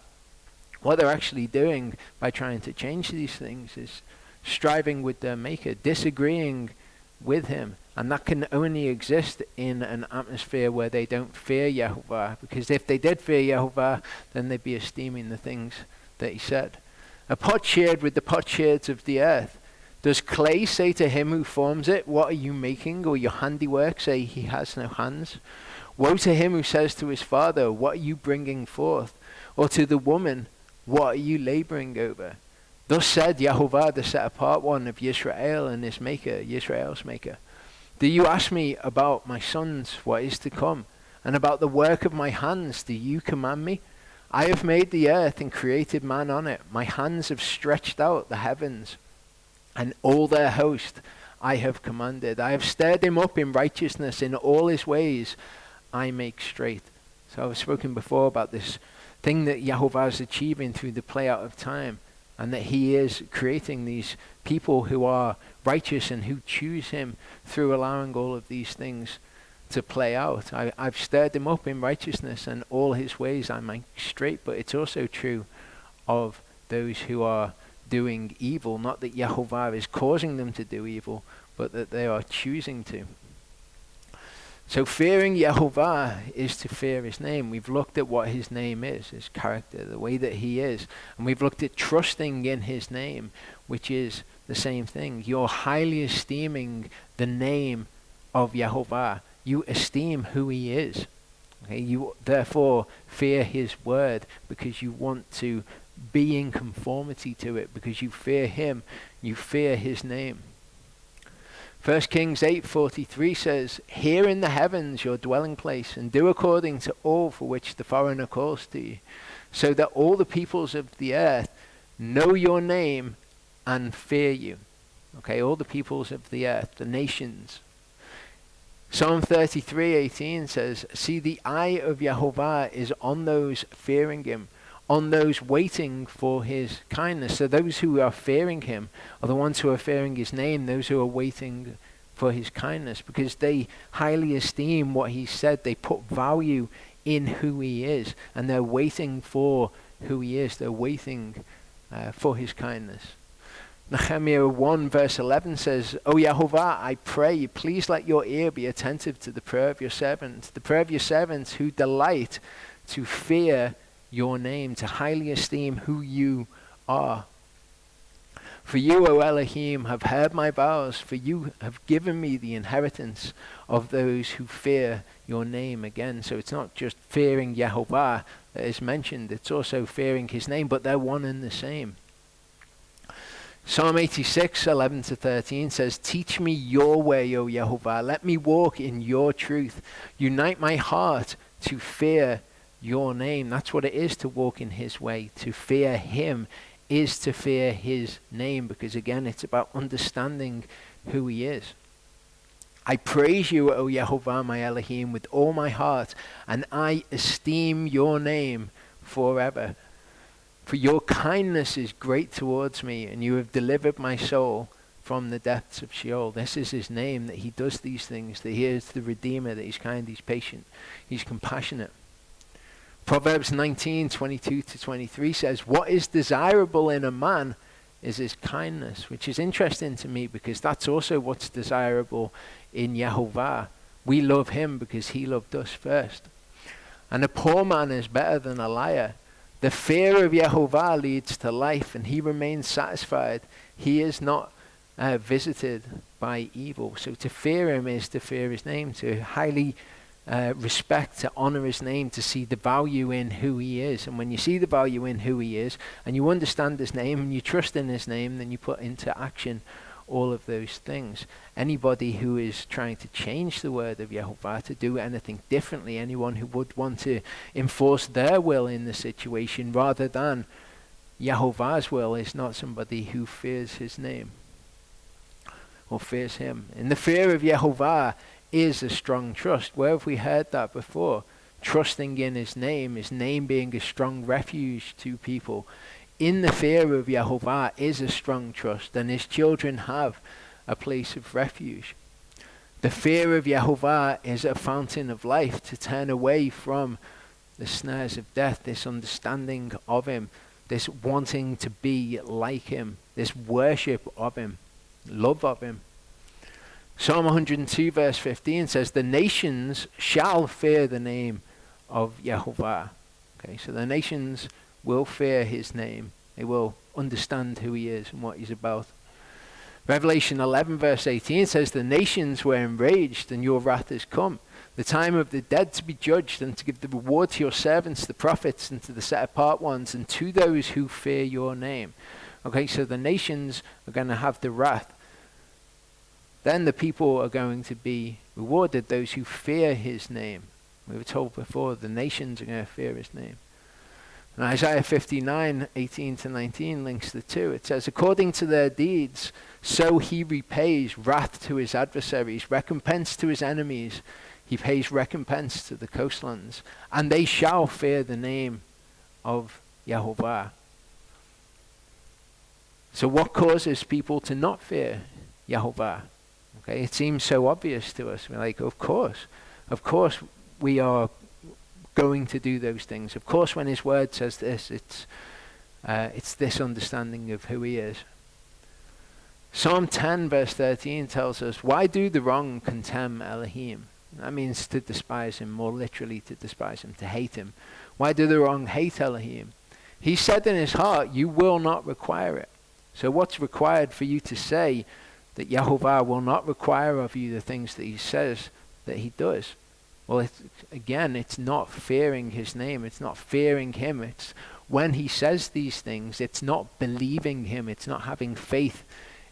What they're actually doing by trying to change these things is striving with their maker, disagreeing with him. And that can only exist in an atmosphere where they don't fear Yehovah. Because if they did fear Yehovah, then they'd be esteeming the things that he said. A potsherds with the potsherds of the earth. Does clay say to him who forms it, what are you making? Or your handiwork say he has no hands? Woe to him who says to his father, what are you bringing forth? Or to the woman, what are you laboring over? Thus said Yehovah, the set apart one of Yisrael and his maker, Yisrael's maker. Do you ask me about my sons, what is to come? And about the work of my hands, do you command me? I have made the earth and created man on it. My hands have stretched out the heavens, and all their host I have commanded. I have stirred him up in righteousness, in all his ways I make straight. So I've spoken before about this thing that Yehovah is achieving through the play out of time, and that he is creating these people who are righteous and who choose him through allowing all of these things to play out. I've stirred him up in righteousness, and all his ways I make straight. But it's also true of those who are doing evil, not that Yehovah is causing them to do evil, but that they are choosing to. So fearing Yehovah is to fear his name. We've looked at what his name is, his character, the way that he is. And we've looked at trusting in his name, which is the same thing. You're highly esteeming the name of Yehovah. You esteem who he is. Okay? You therefore fear his word because you want to be in conformity to it, because you fear him, you fear his name. 1 Kings 8:43 says, hear in the heavens your dwelling place, and do according to all for which the foreigner calls to you, so that all the peoples of the earth know your name and fear you. Okay, all the peoples of the earth, the nations. Psalm 33:18 says, see, the eye of Yehovah is on those fearing him, on those waiting for his kindness. So those who are fearing him are the ones who are fearing his name, those who are waiting for his kindness, because they highly esteem what he said. They put value in who he is, and they're waiting for who he is. They're waiting for his kindness. Nehemiah 1 verse 11 says, O Yehovah, I pray, please let your ear be attentive to the prayer of your servants, the prayer of your servants who delight to fear your name, to highly esteem who you are. For you, O Elohim, have heard my vows, for you have given me the inheritance of those who fear your name. Again, so it's not just fearing Yehovah that is mentioned, it's also fearing his name, but they're one and the same. Psalm 86:11-13 says, teach me your way, O Yehovah, let me walk in your truth. Unite my heart to fear your name. That's what it is to walk in his way. To fear him is to fear his name, because again, it's about understanding who he is. I praise you, O Yehovah, my Elohim, with all my heart, and I esteem your name forever. For your kindness is great towards me, and you have delivered my soul from the depths of Sheol. This is his name, that he does these things, that he is the Redeemer, that he's kind, he's patient, he's compassionate. Proverbs 19:22-23 says, what is desirable in a man is his kindness, which is interesting to me because that's also what's desirable in Yehovah. We love him because he loved us first. And a poor man is better than a liar. The fear of Yehovah leads to life, and he remains satisfied. He is not visited by evil. So to fear him is to fear his name, to highly respect, to honor his name, to see the value in who he is. And when you see the value in who he is, and you understand his name, and you trust in his name, then you put into action all of those things. Anybody who is trying to change the word of Yehovah, to do anything differently, anyone who would want to enforce their will in the situation rather than Yehovah's will, is not somebody who fears his name or fears him. And the fear of Yehovah is a strong trust. Where have we heard that before? Trusting in his name being a strong refuge to people. In the fear of Yehovah is a strong trust, and his children have a place of refuge. The fear of Yehovah is a fountain of life, to turn away from the snares of death, this understanding of him, this wanting to be like him, this worship of him, love of him. Psalm 102 verse 15 says, the nations shall fear the name of Yehovah. Okay, so the nations will fear his name. They will understand who he is and what he's about. Revelation 11 verse 18 says, the nations were enraged and your wrath is come. The time of the dead to be judged and to give the reward to your servants, the prophets, and to the set apart ones, and to those who fear your name. Okay, so the nations are going to have the wrath. Then the people are going to be rewarded, those who fear his name. We were told before, the nations are going to fear his name. And Isaiah 59, 18 to 19 links the two. It says, according to their deeds, so he repays wrath to his adversaries, recompense to his enemies. He pays recompense to the coastlands, and they shall fear the name of YHVH. So what causes people to not fear YHVH? Okay, it seems so obvious to us. We're like, of course we are going to do those things. Of course, when his word says this, it's this understanding of who he is. Psalm 10 verse 13 tells us, why do the wrong contemn Elohim? That means to despise him, more literally to despise him, to hate him. Why do the wrong hate Elohim? He said in his heart, you will not require it. So what's required for you to say that YHVH will not require of you the things that he says that he does? Well, it's not fearing his name. It's not fearing him. It's when he says these things, it's not believing him. It's not having faith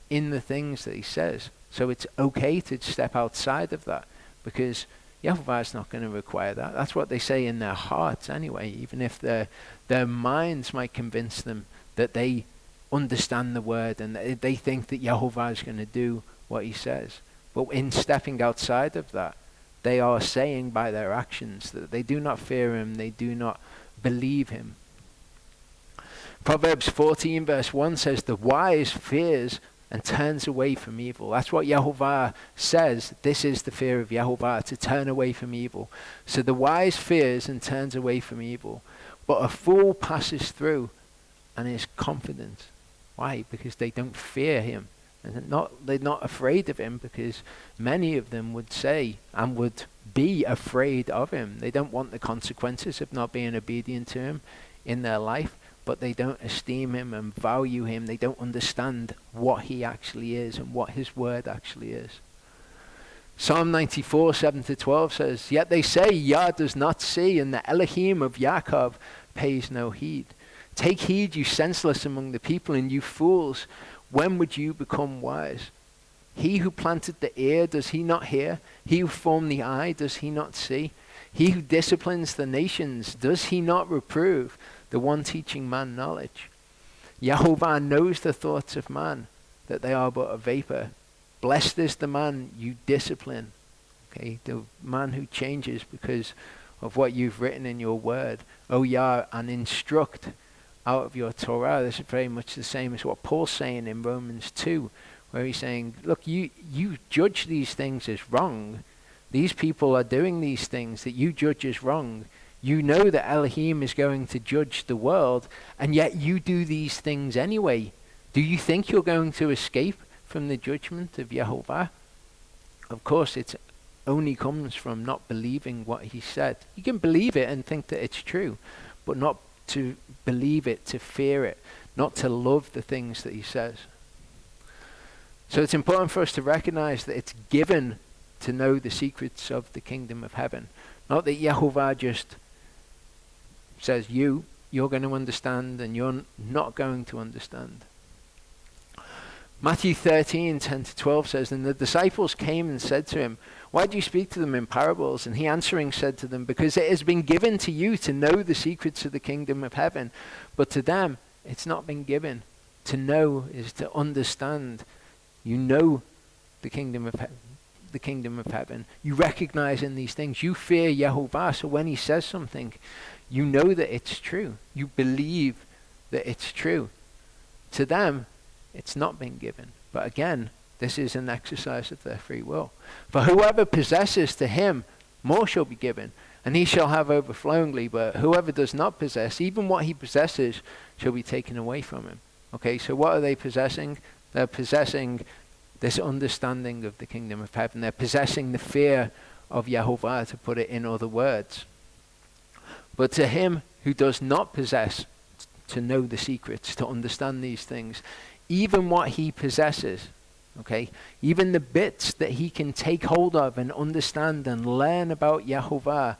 in the things that he says. So it's okay to step outside of that, because YHVH is not going to require that. That's what they say in their hearts anyway, even if their minds might convince them that they understand the word and they think that YHVH is going to do what he says. But in stepping outside of that, they are saying by their actions that they do not fear him, they do not believe him. Proverbs 14 verse 1 says, the wise fears and turns away from evil. That's what YHVH says. This is the fear of YHVH, to turn away from evil. So the wise fears and turns away from evil, but a fool passes through and is confident. Why? Because they don't fear him. And they're not afraid of him, because many of them would say and would be afraid of him. They don't want the consequences of not being obedient to him in their life, but they don't esteem him and value him. They don't understand what he actually is and what his word actually is. Psalm 94, 7 to 12 says, yet they say, Yah does not see, and the Elohim of Yaakov pays no heed. Take heed, you senseless among the people, and you fools. When would you become wise? He who planted the ear, does he not hear? He who formed the eye, does he not see? He who disciplines the nations, does he not reprove? The one teaching man knowledge. YHVH knows the thoughts of man, that they are but a vapor. Blessed is the man you discipline. Okay, the man who changes because of what you've written in your word. O Yah, and instruct out of your Torah. This is very much the same as what Paul's saying in Romans 2, where he's saying, look, you judge these things as wrong. These people are doing these things that you judge as wrong. You know that Elohim is going to judge the world, and yet you do these things anyway. Do you think you're going to escape from the judgment of YHVH? Of course, it only comes from not believing what he said. You can believe it and think that it's true, but not to believe it, to fear it, not to love the things that he says. So it's important for us to recognize that it's given to know the secrets of the kingdom of heaven. Not that YHVH just says you're going to understand and you're not going to understand. Matthew 13, 10 to 12 says, and the disciples came and said to him, why do you speak to them in parables? And he answering said to them, because it has been given to you to know the secrets of the kingdom of heaven, but to them it's not been given. To know is to understand. You know the kingdom of heaven. The kingdom of heaven. You recognize in these things. You fear YHVH, so when he says something, you know that it's true. You believe that it's true. To them, it's not been given. But again, this is an exercise of their free will. For whoever possesses, to him more shall be given, and he shall have overflowingly. But whoever does not possess, even what he possesses shall be taken away from him. Okay, so what are they possessing? They're possessing this understanding of the kingdom of heaven. They're possessing the fear of YHVH, to put it in other words. But to him who does not possess, to know the secrets, to understand these things, even what he possesses, Okay, even the bits that he can take hold of and understand and learn about Yehovah,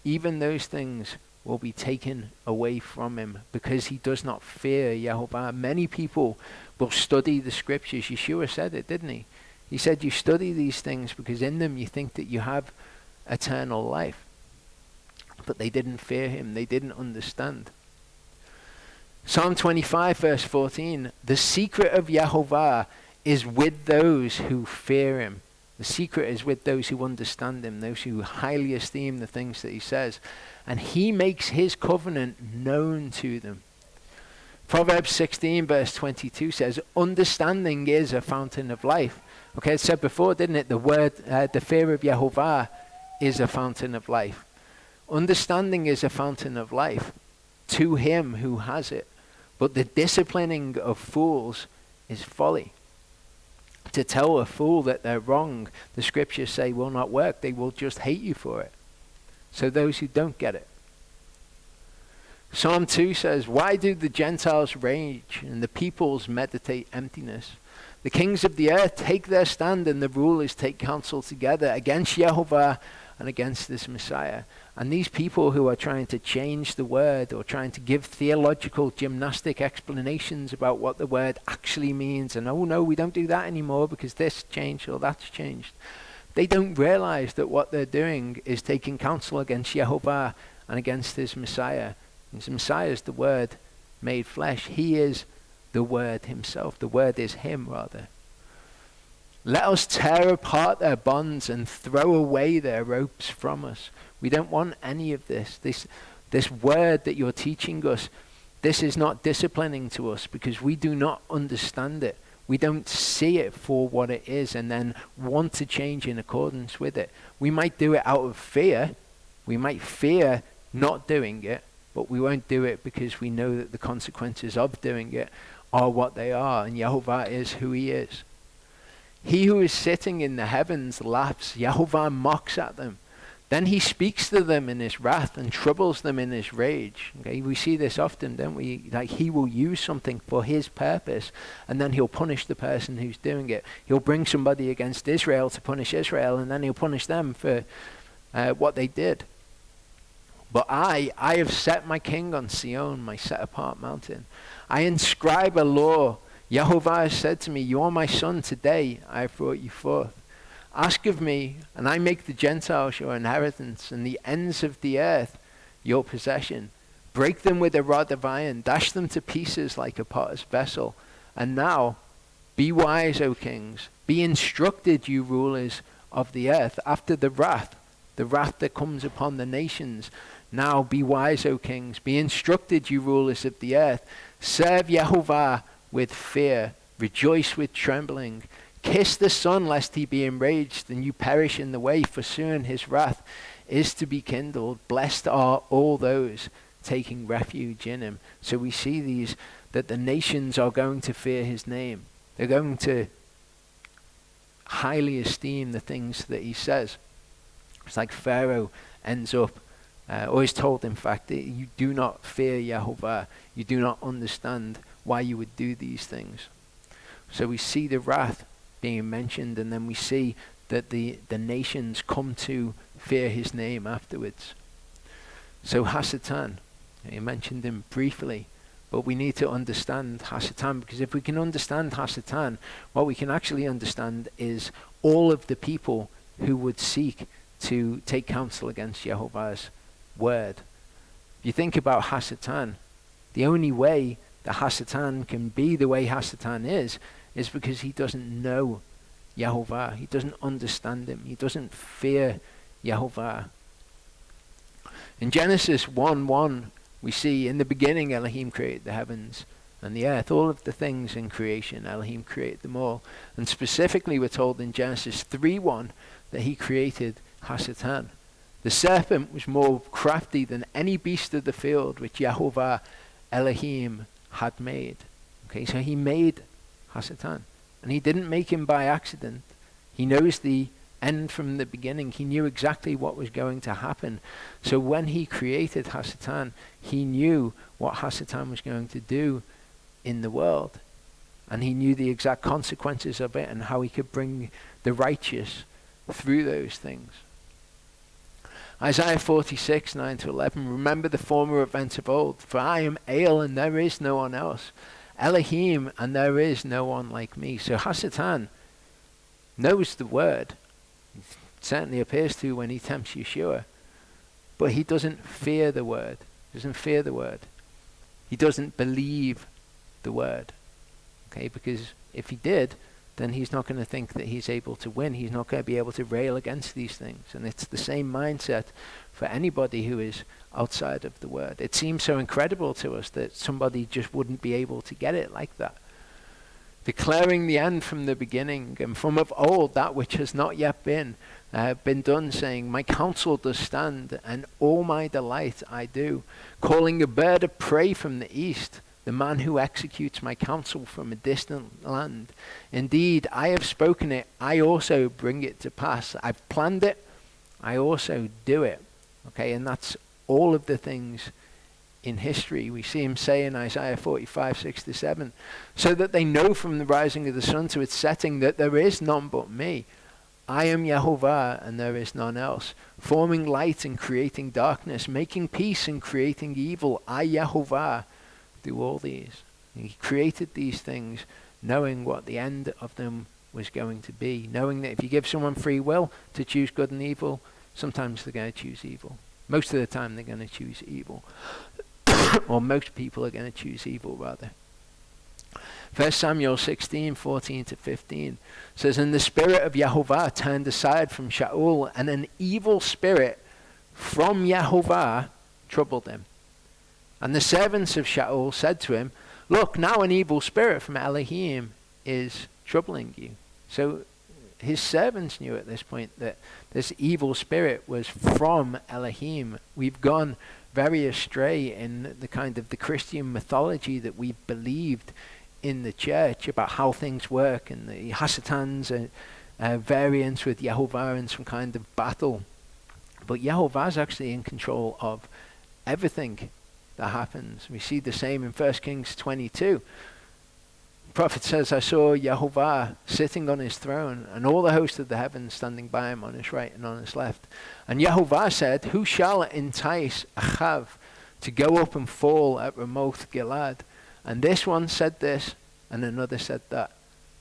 even those things will be taken away from him because he does not fear Yehovah. Many people will study the scriptures. Yeshua said it, didn't he? He said, you study these things because in them you think that you have eternal life. But they didn't fear him. They didn't understand. Psalm 25 verse 14, the secret of Yehovah is with those who fear him. The secret is with those who understand him, those who highly esteem the things that he says. And he makes his covenant known to them. Proverbs 16 verse 22 says, understanding is a fountain of life. Okay, it said before, didn't it? The fear of Yehovah is a fountain of life. Understanding is a fountain of life to him who has it. But the disciplining of fools is folly. To tell a fool that they're wrong, the scriptures say will not work. They will just hate you for it. So those who don't get it. Psalm 2 says, why do the Gentiles rage and the peoples meditate emptiness? The kings of the earth take their stand and the rulers take counsel together against Yehovah and against this Messiah. And these people who are trying to change the word or trying to give theological gymnastic explanations about what the word actually means, and oh no, we don't do that anymore because this changed or that's changed. They don't realize that what they're doing is taking counsel against Yehovah and against his Messiah. His Messiah is the word made flesh. He is the word himself. The word is him, rather. Let us tear apart their bonds and throw away their ropes from us. We don't want any of this. This word that you're teaching us, this is not disciplining to us because we do not understand it. We don't see it for what it is and then want to change in accordance with it. We might do it out of fear. We might fear not doing it, but we won't do it because we know that the consequences of doing it are what they are, and Yehovah is who he is. He who is sitting in the heavens laughs. Yehovah mocks at them. Then he speaks to them in his wrath and troubles them in his rage. Okay, we see this often, don't we? Like he will use something for his purpose and then he'll punish the person who's doing it. He'll bring somebody against Israel to punish Israel and then he'll punish them for what they did. But I have set my king on Sion, my set apart mountain. I inscribe a law. Yehovah has said to me, you are my son, today I have brought you forth. Ask of me, and I make the Gentiles your inheritance, and the ends of the earth your possession. Break them with a rod of iron, dash them to pieces like a potter's vessel. And now, be wise, O kings, be instructed, you rulers of the earth, after the wrath that comes upon the nations. Now be wise, O kings, be instructed, you rulers of the earth. Serve Yehovah with fear, rejoice with trembling. Kiss the Son, lest he be enraged, and you perish in the way, for soon his wrath is to be kindled. Blessed are all those taking refuge in him. So we see these, that the nations are going to fear his name. They're going to highly esteem the things that he says. It's like Pharaoh ends up, or is told, in fact, that you do not fear Yehovah. You do not understand why you would do these things. So we see the wrath being mentioned, and then we see that the nations come to fear his name afterwards. So Hasatan, you mentioned him briefly, but we need to understand Hasatan, because if we can understand Hasatan, what we can actually understand is all of the people who would seek to take counsel against Yehovah's word. If you think about Hasatan, the only way that Hasatan can be the way Hasatan is because he doesn't know Yehovah. He doesn't understand him. He doesn't fear Yehovah. In Genesis 1:1, we see in the beginning Elohim created the heavens and the earth. All of the things in creation, Elohim created them all. And specifically we're told in Genesis 3:1 that he created Hasatan. The serpent was more crafty than any beast of the field which Yehovah Elohim had made. Okay, so he made Hasatan. And he didn't make him by accident. He knows the end from the beginning. He knew exactly what was going to happen. So when he created Hasatan, he knew what Hasatan was going to do in the world. And he knew the exact consequences of it and how he could bring the righteous through those things. Isaiah 46, 9-11, remember the former events of old, for I am El and there is no one else. Elohim and there is no one like me. So Hasatan knows the word. It certainly appears to when he tempts Yeshua. But he doesn't fear the word. He doesn't fear the word. He doesn't believe the word. Okay, because if he did, then he's not going to think that he's able to win. He's not going to be able to rail against these things. And it's the same mindset for anybody who is outside of the word. It seems so incredible to us that somebody just wouldn't be able to get it like that. Declaring the end from the beginning, and from of old that which has not yet been done, saying, my counsel does stand, and all my delight I do. Calling a bird of prey from the east, the man who executes my counsel from a distant land. Indeed, I have spoken it, I also bring it to pass. I've planned it, I also do it. Okay, and that's all of the things in history. We see him say in Isaiah 45, 6-7, so that they know from the rising of the sun to its setting that there is none but me. I am Yehovah and there is none else, forming light and creating darkness, making peace and creating evil. I, Yehovah, do all these. And he created these things knowing what the end of them was going to be, knowing that if you give someone free will to choose good and evil, sometimes they're going to choose evil. Most of the time they're going to choose evil. Or most people are going to choose evil, rather. 1 Samuel 16, 14-15 says, and the spirit of Yehovah turned aside from Shaul, and an evil spirit from Yehovah troubled him. And the servants of Shaul said to him, look, now an evil spirit from Elohim is troubling you. So his servants knew at this point that this evil spirit was from Elohim. We've gone very astray in the kind of the Christian mythology that we believed in the church about how things work, and the Hasatan's variance with Yehovah in some kind of battle. But Yehovah's actually in control of everything that happens. We see the same in 1 Kings 22. The prophet says, I saw Yehovah sitting on his throne, and all the hosts of the heavens standing by him on his right and on his left. And Yehovah said, who shall entice Achav to go up and fall at Ramoth Gilead? And this one said this, and another said that.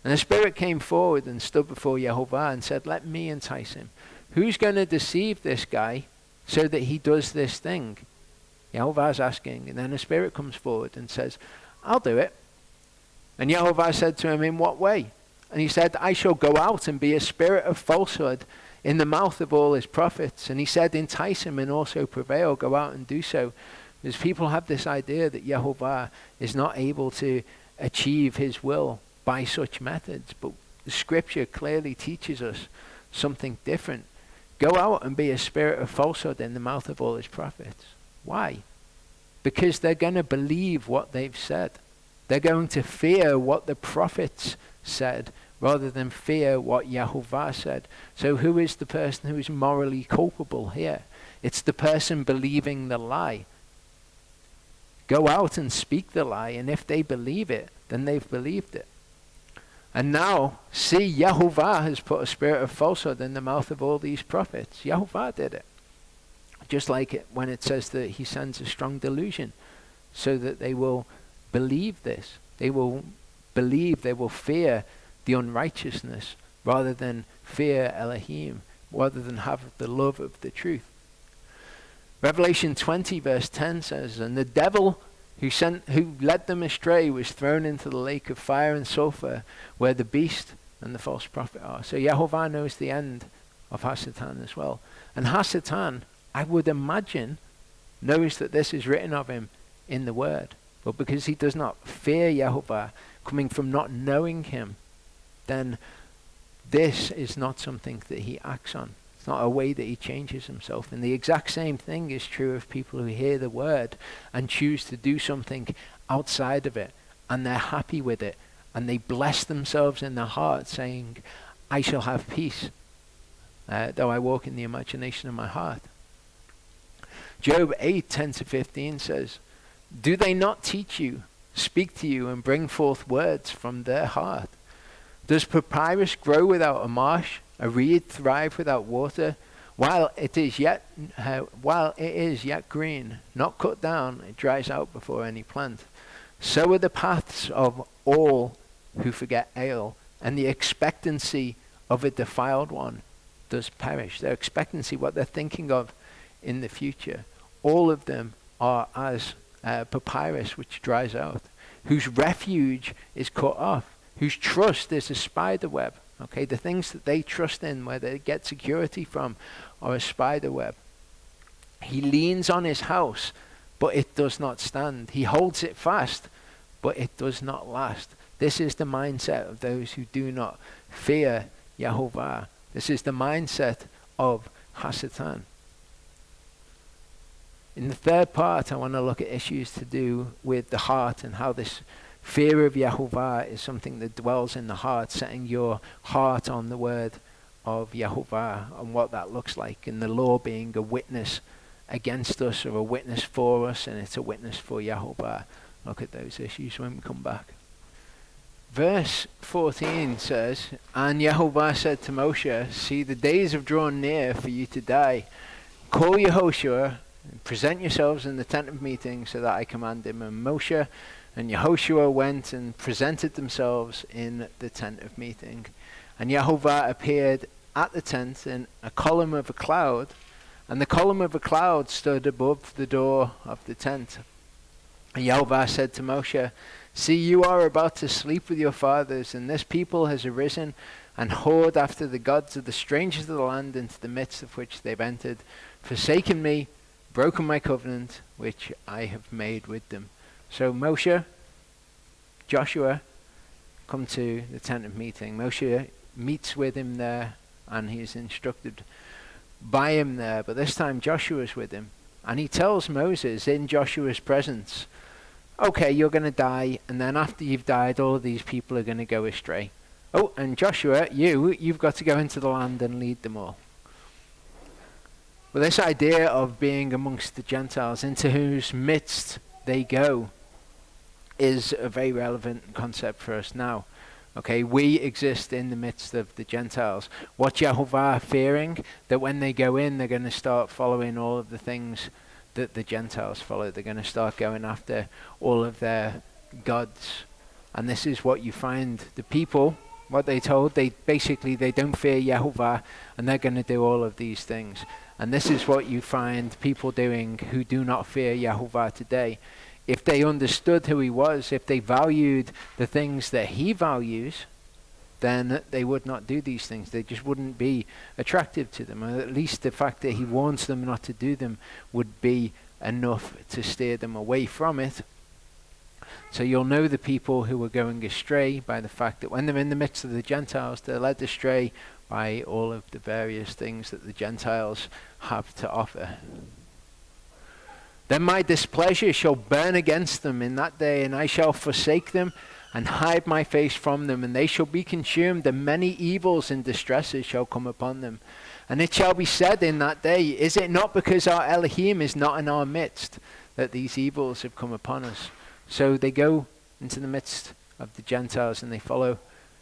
And the spirit came forward and stood before Yehovah and said, let me entice him. Who's going to deceive this guy so that he does this thing? Yehovah's asking. And then the spirit comes forward and says, I'll do it. And Yehovah said to him, in what way? And he said, I shall go out and be a spirit of falsehood in the mouth of all his prophets. And he said, entice him and also prevail, go out and do so. Because people have this idea that Yehovah is not able to achieve his will by such methods. But the scripture clearly teaches us something different. Go out and be a spirit of falsehood in the mouth of all his prophets. Why? Because they're going to believe what they've said. They're going to fear what the prophets said rather than fear what Yehovah said. So who is the person who is morally culpable here? It's the person believing the lie. Go out and speak the lie, and if they believe it, then they've believed it. And now, see, Yehovah has put a spirit of falsehood in the mouth of all these prophets. Yehovah did it. Just like it when it says that he sends a strong delusion, so that they will believe this. They will believe, they will fear the unrighteousness, rather than fear Elohim, rather than have the love of the truth. Revelation 20 verse 10 says, and the devil who led them astray was thrown into the lake of fire and sulfur, where the beast and the false prophet are. So Yehovah knows the end of Hasatan as well. And Hasatan, I would imagine, knows that this is written of him in the word. But because he does not fear Yehovah, coming from not knowing him, then this is not something that he acts on. It's not a way that he changes himself. And the exact same thing is true of people who hear the word and choose to do something outside of it, and they're happy with it, and they bless themselves in their heart, saying, I shall have peace, though I walk in the imagination of my heart. Job 8, 10-15 says, do they not teach you, speak to you and bring forth words from their heart? Does papyrus grow without a marsh, a reed thrive without water? While it is yet green, not cut down, it dries out before any plant. So are the paths of all who forget ale, and the expectancy of a defiled one does perish. Their expectancy, what they're thinking of in the future, all of them are as papyrus which dries out, whose refuge is cut off, whose trust is a spider web. Okay, the things that they trust in, where they get security from, are a spider web. He leans on his house, but it does not stand. He holds it fast, but it does not last. This is the mindset of those who do not fear Yehovah. This is the mindset of Hasatan. In the third part, I want to look at issues to do with the heart and how this fear of Yehovah is something that dwells in the heart, setting your heart on the word of Yehovah and what that looks like, and the law being a witness against us or a witness for us, and it's a witness for Yehovah. Look at those issues when we come back. Verse 14 says, "And Yehovah said to Moshe, see, the days have drawn near for you to die. Call Yehoshua and present yourselves in the tent of meeting so that I command him." And Moshe and Yehoshua went and presented themselves in the tent of meeting. And Yehovah appeared at the tent in a column of a cloud, and the column of a cloud stood above the door of the tent. And Yehovah said to Moshe, see, you are about to sleep with your fathers, and this people has arisen and whored after the gods of the strangers of the land into the midst of which they've entered, forsaken me, broken my covenant, which I have made with them. So Moshe, Joshua, come to the tent of meeting. Moshe meets with him there, and he is instructed by him there, but this time Joshua's with him. And he tells Moses in Joshua's presence, okay, you're going to die, and then after you've died, all of these people are going to go astray. Oh, and Joshua, you've got to go into the land and lead them all. Well, this idea of being amongst the Gentiles, into whose midst they go, is a very relevant concept for us now. Okay, we exist in the midst of the Gentiles. What Yehovah fearing? That when they go in, they're going to start following all of the things that the Gentiles follow. They're going to start going after all of their gods. And this is what you find the people, what they told, they don't fear Yehovah, and they're going to do all of these things. And this is what you find people doing who do not fear Yehovah today. If they understood who he was, if they valued the things that he values, then they would not do these things. They just wouldn't be attractive to them. Or at least the fact that he warns them not to do them would be enough to steer them away from it. So you'll know the people who are going astray by the fact that when they're in the midst of the Gentiles, they're led astray by all of the various things that the Gentiles have to offer. Then my displeasure shall burn against them in that day, and I shall forsake them and hide my face from them, and they shall be consumed, and many evils and distresses shall come upon them. And it shall be said in that day, is it not because our Elohim is not in our midst that these evils have come upon us? So they go into the midst of the Gentiles and they follow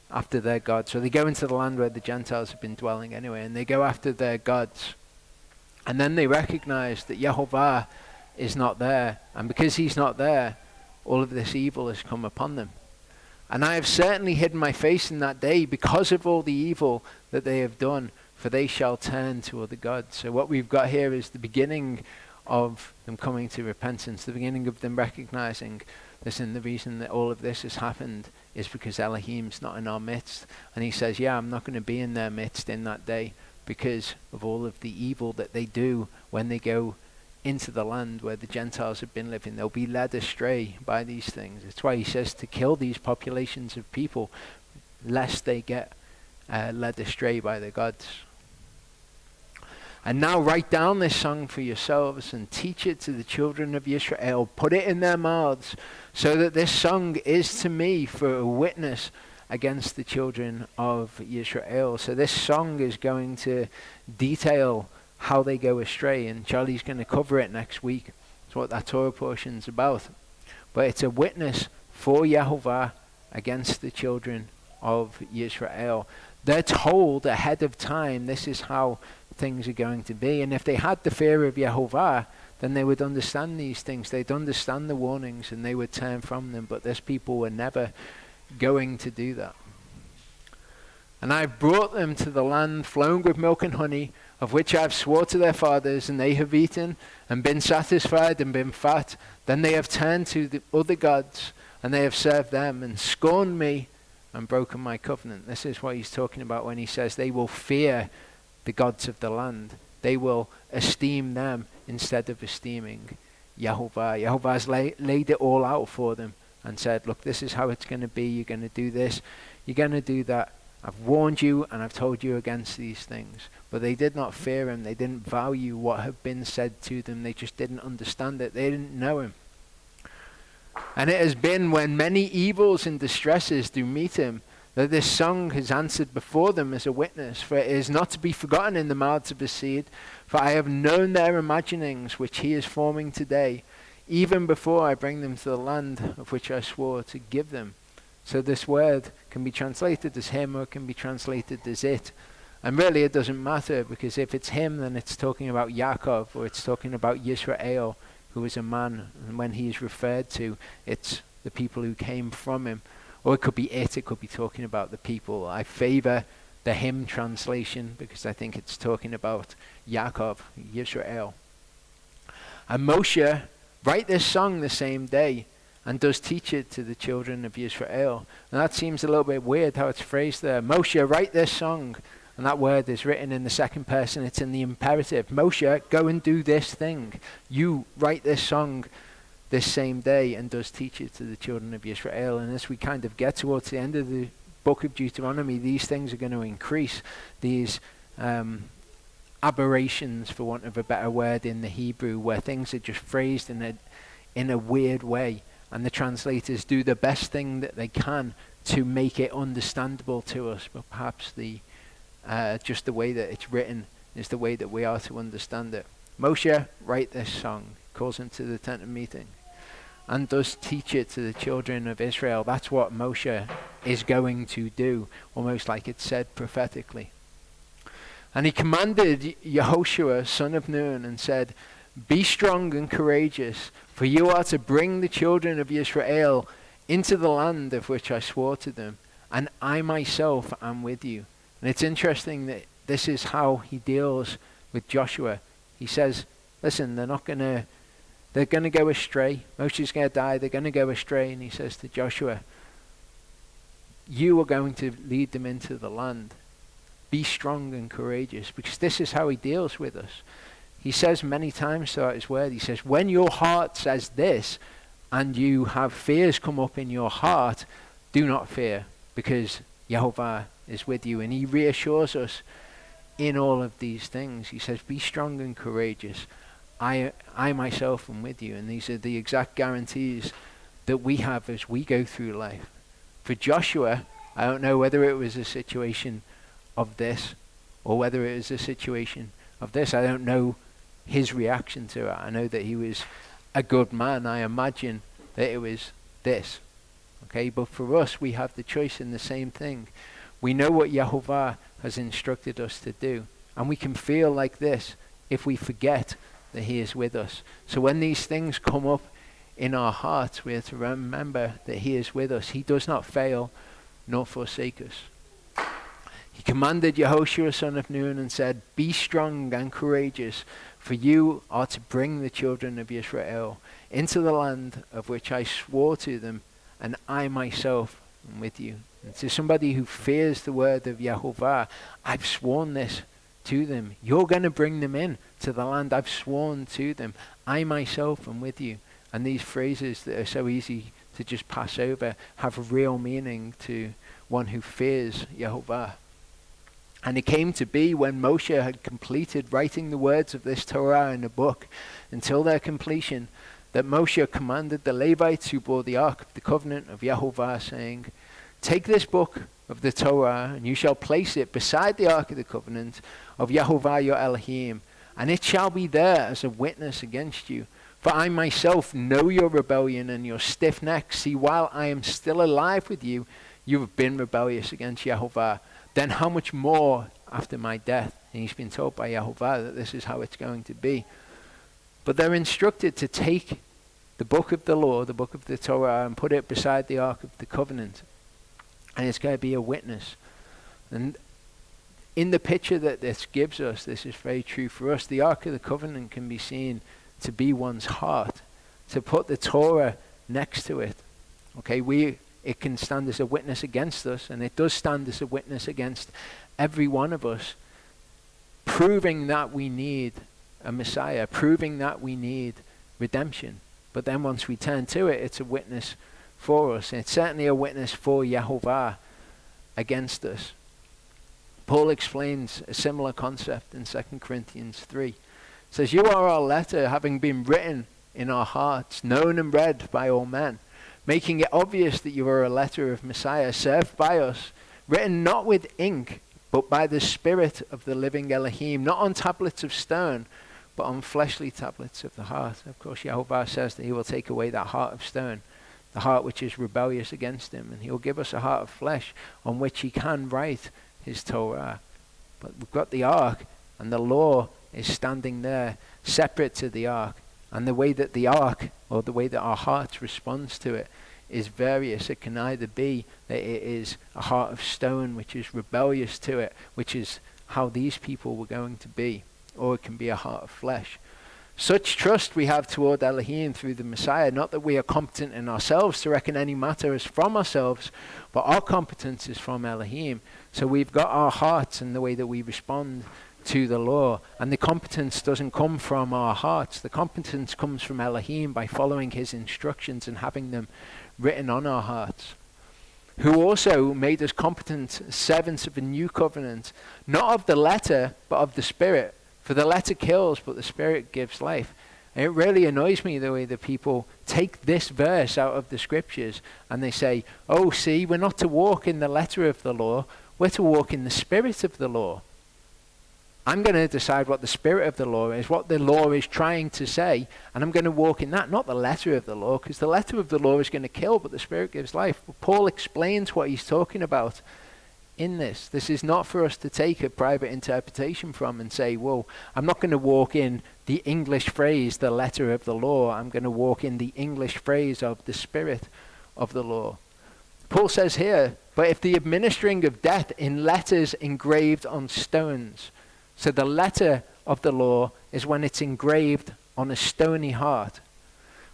after their gods. So they go into the land where the Gentiles have been dwelling anyway, and they go after their gods. And then they recognize that Yehovah is not there, and because he's not there, all of this evil has come upon them. And I have certainly hidden my face in that day because of all the evil that they have done, for they shall turn to other gods. So what we've got here is the beginning of them coming to repentance, the beginning of them recognizing this, and the reason that all of this has happened is because Elohim's not in our midst. And he says, yeah, I'm not going to be in their midst in that day because of all of the evil that they do when they go into the land where the Gentiles have been living. They'll be led astray by these things. That's why he says to kill these populations of people lest they get led astray by the gods. And now write down this song for yourselves and teach it to the children of Israel. Put it in their mouths so that this song is to me for a witness against the children of Israel. So this song is going to detail how they go astray, and Charlie's going to cover it next week. That's what that Torah portion's about. But it's a witness for Yehovah against the children of Israel. They're told ahead of time this is how things are going to be. And if they had the fear of Yehovah, then they would understand these things. They'd understand the warnings and they would turn from them. But this people were never going to do that. And I've brought them to the land flowing with milk and honey, of which I have swore to their fathers, and they have eaten and been satisfied and been fat. Then they have turned to the other gods, and they have served them and scorned me and broken my covenant. This is what he's talking about when he says they will fear the gods of the land. They will esteem them instead of esteeming Yehovah. Yehovah's laid it all out for them and said, look, this is how it's going to be. You're going to do this. You're going to do that. I've warned you and I've told you against these things. But they did not fear him. They didn't value what had been said to them. They just didn't understand it. They didn't know him. And it has been when many evils and distresses do meet him, that this song has answered before them as a witness. For it is not to be forgotten in the mouths of his seed. For I have known their imaginings, which he is forming today, even before I bring them to the land of which I swore to give them. So this word can be translated as him, or it can be translated as it. And really it doesn't matter, because if it's him, then it's talking about Yaakov, or it's talking about Yisrael, who was a man. And when he is referred to, it's the people who came from him. Or it could be it could be talking about the people. I favor the him translation, because I think it's talking about Yaakov, Yisrael. And Moshe wrote this song the same day, and does teach it to the children of Israel. And that seems a little bit weird how it's phrased there. Moshe, write this song. And that word is written in the second person. It's in the imperative. Moshe, go and do this thing. You write this song this same day, and does teach it to the children of Israel. And as we kind of get towards the end of the book of Deuteronomy, these things are going to increase. These aberrations, for want of a better word, in the Hebrew, where things are just phrased in a weird way. And the translators do the best thing that they can to make it understandable to us. But perhaps just the way that it's written is the way that we are to understand it. Moshe, write this song. Calls him to the tent of meeting. And does teach it to the children of Israel. That's what Moshe is going to do. Almost like it's said prophetically. And he commanded Yehoshua, son of Nun, and said, be strong and courageous, for you are to bring the children of Israel into the land of which I swore to them, and I myself am with you. And it's interesting that this is how he deals with Joshua. He says, listen, they're going to go astray. Moshe's going to die. They're going to go astray. And he says to Joshua, you are going to lead them into the land. Be strong and courageous, because this is how he deals with us. He says many times throughout his word, he says, when your heart says this and you have fears come up in your heart, do not fear, because Yehovah is with you. And he reassures us in all of these things. He says, be strong and courageous. I myself am with you. And these are the exact guarantees that we have as we go through life. For Joshua, I don't know whether it was a situation of this or whether it was a situation of this. I don't know his reaction to it. I know that he was a good man. I imagine that it was this. Okay, but for us, we have the choice in the same thing. We know what Yehovah has instructed us to do. And we can feel like this if we forget that he is with us. So when these things come up in our hearts, we have to remember that he is with us. He does not fail nor forsake us. He commanded Yehoshua, son of Nun, and said, be strong and courageous, for you are to bring the children of Israel into the land of which I swore to them, and I myself am with you. And to somebody who fears the word of Yehovah, I've sworn this to them. You're going to bring them in to the land I've sworn to them. I myself am with you. And these phrases that are so easy to just pass over have real meaning to one who fears Yehovah. And it came to be when Moshe had completed writing the words of this Torah in a book until their completion, that Moshe commanded the Levites who bore the ark of the covenant of Yehovah, saying, take this book of the Torah, and you shall place it beside the ark of the covenant of Yehovah your Elohim, and it shall be there as a witness against you. For I myself know your rebellion and your stiff neck. See, while I am still alive with you, you have been rebellious against Yehovah. Then how much more after my death? And he's been told by Yehovah that this is how it's going to be. But they're instructed to take the book of the law, the book of the Torah, and put it beside the Ark of the Covenant. And it's going to be a witness. And in the picture that this gives us, this is very true for us. The Ark of the Covenant can be seen to be one's heart, to put the Torah next to it. Okay, it can stand as a witness against us, and it does stand as a witness against every one of us, proving that we need a Messiah, proving that we need redemption. But then once we turn to it, it's a witness for us. And it's certainly a witness for Yehovah against us. Paul explains a similar concept in 2 Corinthians 3. It says, you are our letter, having been written in our hearts, known and read by all men, making it obvious that you are a letter of Messiah, served by us, written not with ink, but by the Spirit of the living Elohim, not on tablets of stone, but on fleshly tablets of the heart. Of course, Yehovah says that he will take away that heart of stone, the heart which is rebellious against him, and he will give us a heart of flesh on which he can write his Torah. But we've got the ark, and the law is standing there separate to the ark. And the way that the ark, or the way that our heart responds to it, is various. It can either be that it is a heart of stone which is rebellious to it, which is how these people were going to be, or it can be a heart of flesh. Such trust we have toward Elohim through the Messiah, not that we are competent in ourselves to reckon any matter as from ourselves, but our competence is from Elohim. So we've got our hearts and the way that we respond to the law, and the competence doesn't come from our hearts. The competence comes from Elohim by following his instructions and having them written on our hearts, who also made us competent servants of a new covenant, not of the letter, but of the Spirit. For the letter kills, but the Spirit gives life. And it really annoys me the way that people take this verse out of the scriptures and they say, oh, see, we're not to walk in the letter of the law, we're to walk in the spirit of the law. I'm going to decide what the spirit of the law is, what the law is trying to say, and I'm going to walk in that, not the letter of the law, because the letter of the law is going to kill, but the Spirit gives life. But Paul explains what he's talking about in this. This is not for us to take a private interpretation from and say, well, I'm not going to walk in the English phrase, the letter of the law. I'm going to walk in the English phrase of the spirit of the law. Paul says here, but if the administering of death in letters engraved on stones, so the letter of the law is when it's engraved on a stony heart,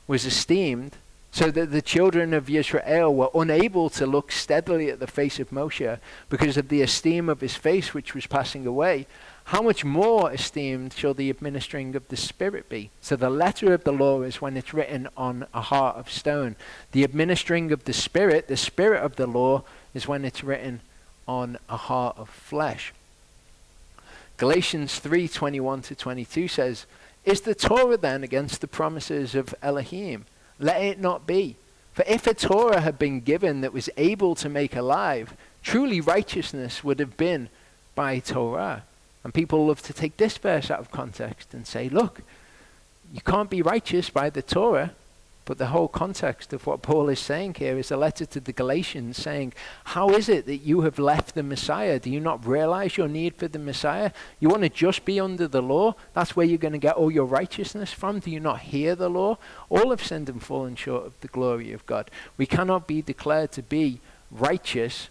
was esteemed, so that the children of Israel were unable to look steadily at the face of Moshe because of the esteem of his face which was passing away, how much more esteemed shall the administering of the Spirit be? So the letter of the law is when it's written on a heart of stone. The administering of the Spirit of the law, is when it's written on a heart of flesh. Galatians 3:21-22 says, is the Torah then against the promises of Elohim? Let it not be. For if a Torah had been given that was able to make alive, truly righteousness would have been by Torah. And people love to take this verse out of context and say, look, you can't be righteous by the Torah. But the whole context of what Paul is saying here is a letter to the Galatians saying, how is it that you have left the Messiah? Do you not realize your need for the Messiah? You want to just be under the law? That's where you're going to get all your righteousness from? Do you not hear the law? All have sinned and fallen short of the glory of God. We cannot be declared to be righteous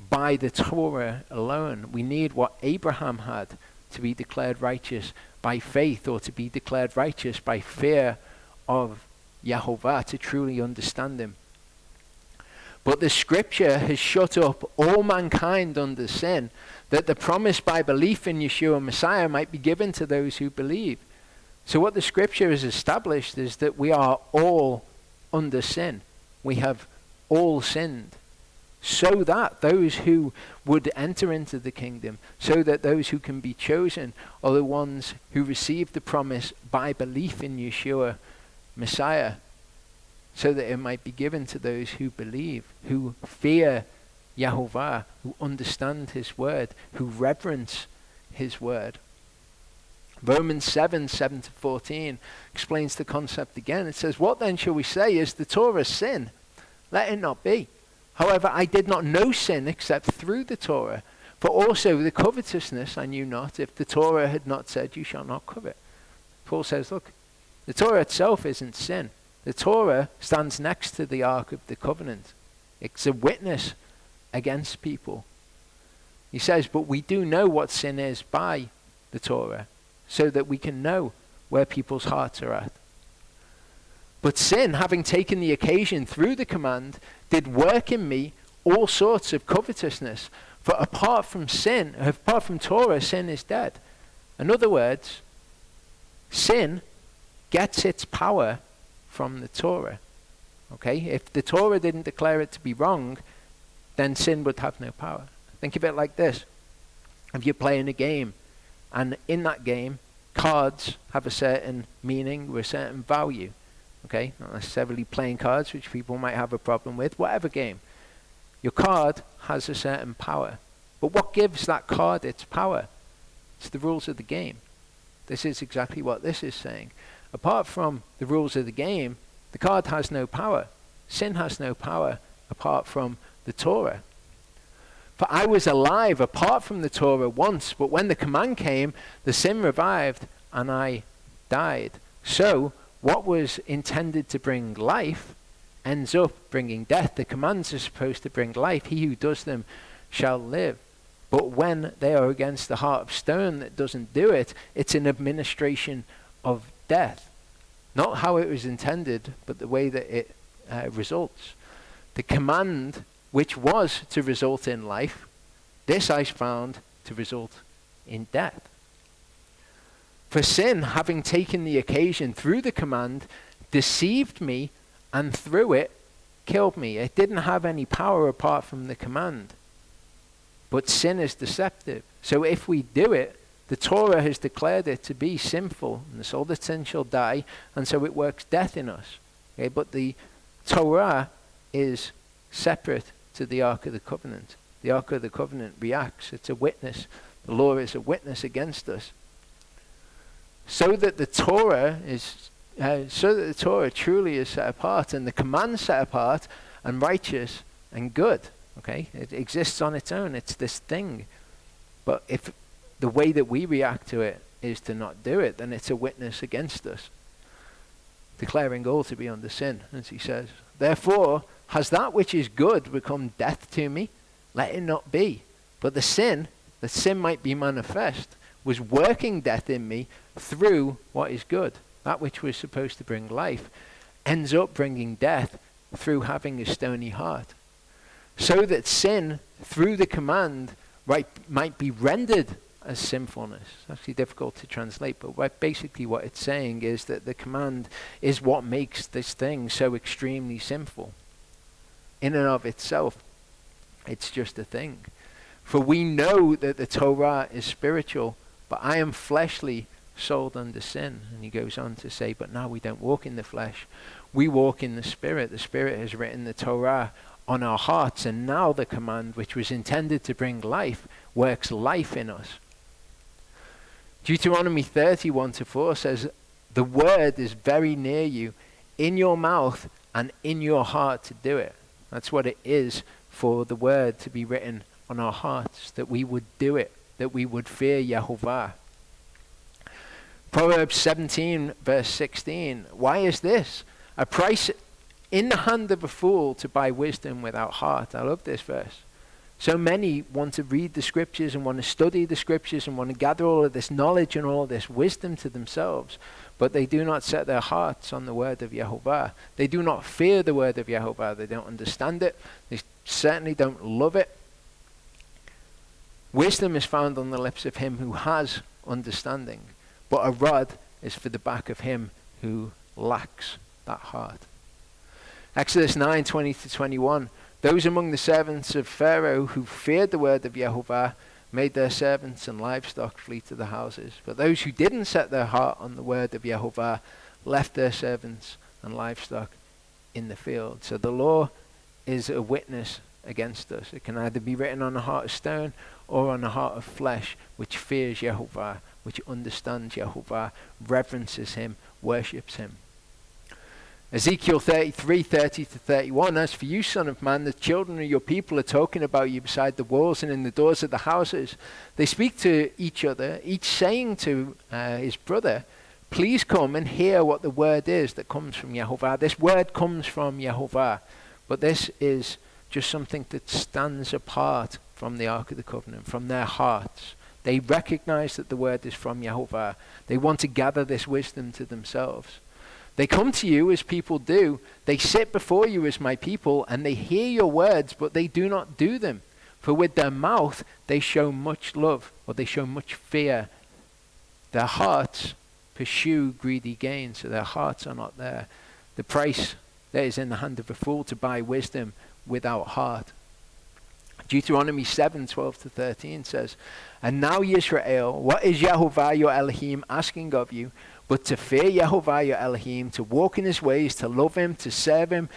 by the Torah alone. We need what Abraham had to be declared righteous by faith, or to be declared righteous by fear of Yehovah, to truly understand him. But the scripture has shut up all mankind under sin, that the promise by belief in Yeshua Messiah might be given to those who believe. So what the scripture has established is that we are all under sin. We have all sinned, so that those who would enter into the kingdom, so that those who can be chosen are the ones who receive the promise by belief in Yeshua Messiah, so that it might be given to those who believe, who fear Yehovah, who understand his word, who reverence his word. Romans 7:7-14 explains the concept again. It says, "What then shall we say? Is the Torah sin? Let it not be. However, I did not know sin except through the Torah. For also the covetousness I knew not, if the Torah had not said, you shall not covet." Paul says, look, the Torah itself isn't sin. The Torah stands next to the Ark of the Covenant. It's a witness against people. He says, but we do know what sin is by the Torah, so that we can know where people's hearts are at. But sin, having taken the occasion through the command, did work in me all sorts of covetousness. For apart from Torah, sin is dead. In other words, sin gets its power from the Torah. Okay? If the Torah didn't declare it to be wrong, then sin would have no power. Think of it like this. If you're playing a game, and in that game, cards have a certain meaning or a certain value. Okay? Not necessarily playing cards, which people might have a problem with. Whatever game. Your card has a certain power. But what gives that card its power? It's the rules of the game. This is exactly what this is saying. Apart from the rules of the game, the card has no power. Sin has no power apart from the Torah. For I was alive apart from the Torah once, but when the command came, the sin revived and I died. So what was intended to bring life ends up bringing death. The commands are supposed to bring life. He who does them shall live. But when they are against the heart of stone that doesn't do it, it's an administration of death. Not how it was intended, but the way that it results. The command, which was to result in life, this I found to result in death. For sin, having taken the occasion through the command, deceived me, and through it killed me. It didn't have any power apart from the command. But sin is deceptive. So if we do it, the Torah has declared it to be sinful, and the soul that sin shall die, and so it works death in us. Okay? But the Torah is separate to the Ark of the Covenant. The Ark of the Covenant reacts. It's a witness. The law is a witness against us. So that the Torah truly is set apart, and the command set apart, and righteous and good. Okay, it exists on its own. It's this thing. But if the way that we react to it is to not do it, then it's a witness against us, declaring all to be under sin, as he says. Therefore, has that which is good become death to me? Let it not be. But the sin, that sin might be manifest, was working death in me through what is good. That which was supposed to bring life ends up bringing death through having a stony heart. So that sin, through the command, might be rendered as sinfulness. It's actually difficult to translate, but basically what it's saying is that the command is what makes this thing so extremely sinful. In and of itself, it's just a thing. For we know that the Torah is spiritual, but I am fleshly, sold under sin. And he goes on to say, but now we don't walk in the flesh. We walk in the Spirit. The Spirit has written the Torah on our hearts, and now the command, which was intended to bring life, works life in us. Deuteronomy 31:4 says, the word is very near you, in your mouth and in your heart to do it. That's what it is for the word to be written on our hearts, that we would do it, that we would fear Yehovah. Proverbs 17 verse 16, why is this? A price in the hand of a fool to buy wisdom without heart. I love this verse. So many want to read the scriptures and want to study the scriptures and want to gather all of this knowledge and all of this wisdom to themselves, but they do not set their hearts on the word of Yehovah. They do not fear the word of Yehovah. They don't understand it. They certainly don't love it. Wisdom is found on the lips of him who has understanding, but a rod is for the back of him who lacks that heart. Exodus 9:20-21. Those among the servants of Pharaoh who feared the word of Yehovah made their servants and livestock flee to the houses. But those who didn't set their heart on the word of Yehovah left their servants and livestock in the field. So the law is a witness against us. It can either be written on a heart of stone or on a heart of flesh, which fears Yehovah, which understands Yehovah, reverences him, worships him. Ezekiel 33:30-31, as for you, son of man, the children of your people are talking about you beside the walls and in the doors of the houses. They speak to each other, each saying to his brother, please come and hear what the word is that comes from Yehovah. This word comes from Yehovah, but this is just something that stands apart from the Ark of the Covenant, from their hearts. They recognize that the word is from Yehovah. They want to gather this wisdom to themselves. They come to you as people do. They sit before you as my people, and they hear your words, but they do not do them. For with their mouth they show much love, or they show much fear. Their hearts pursue greedy gain, so their hearts are not there. The price that is in the hand of a fool to buy wisdom without heart. Deuteronomy 7:12-13 says, and now Yisrael, what is Yehovah your Elohim asking of you, but to fear Yehovah your Elohim, to walk in his ways, to love him, to serve him,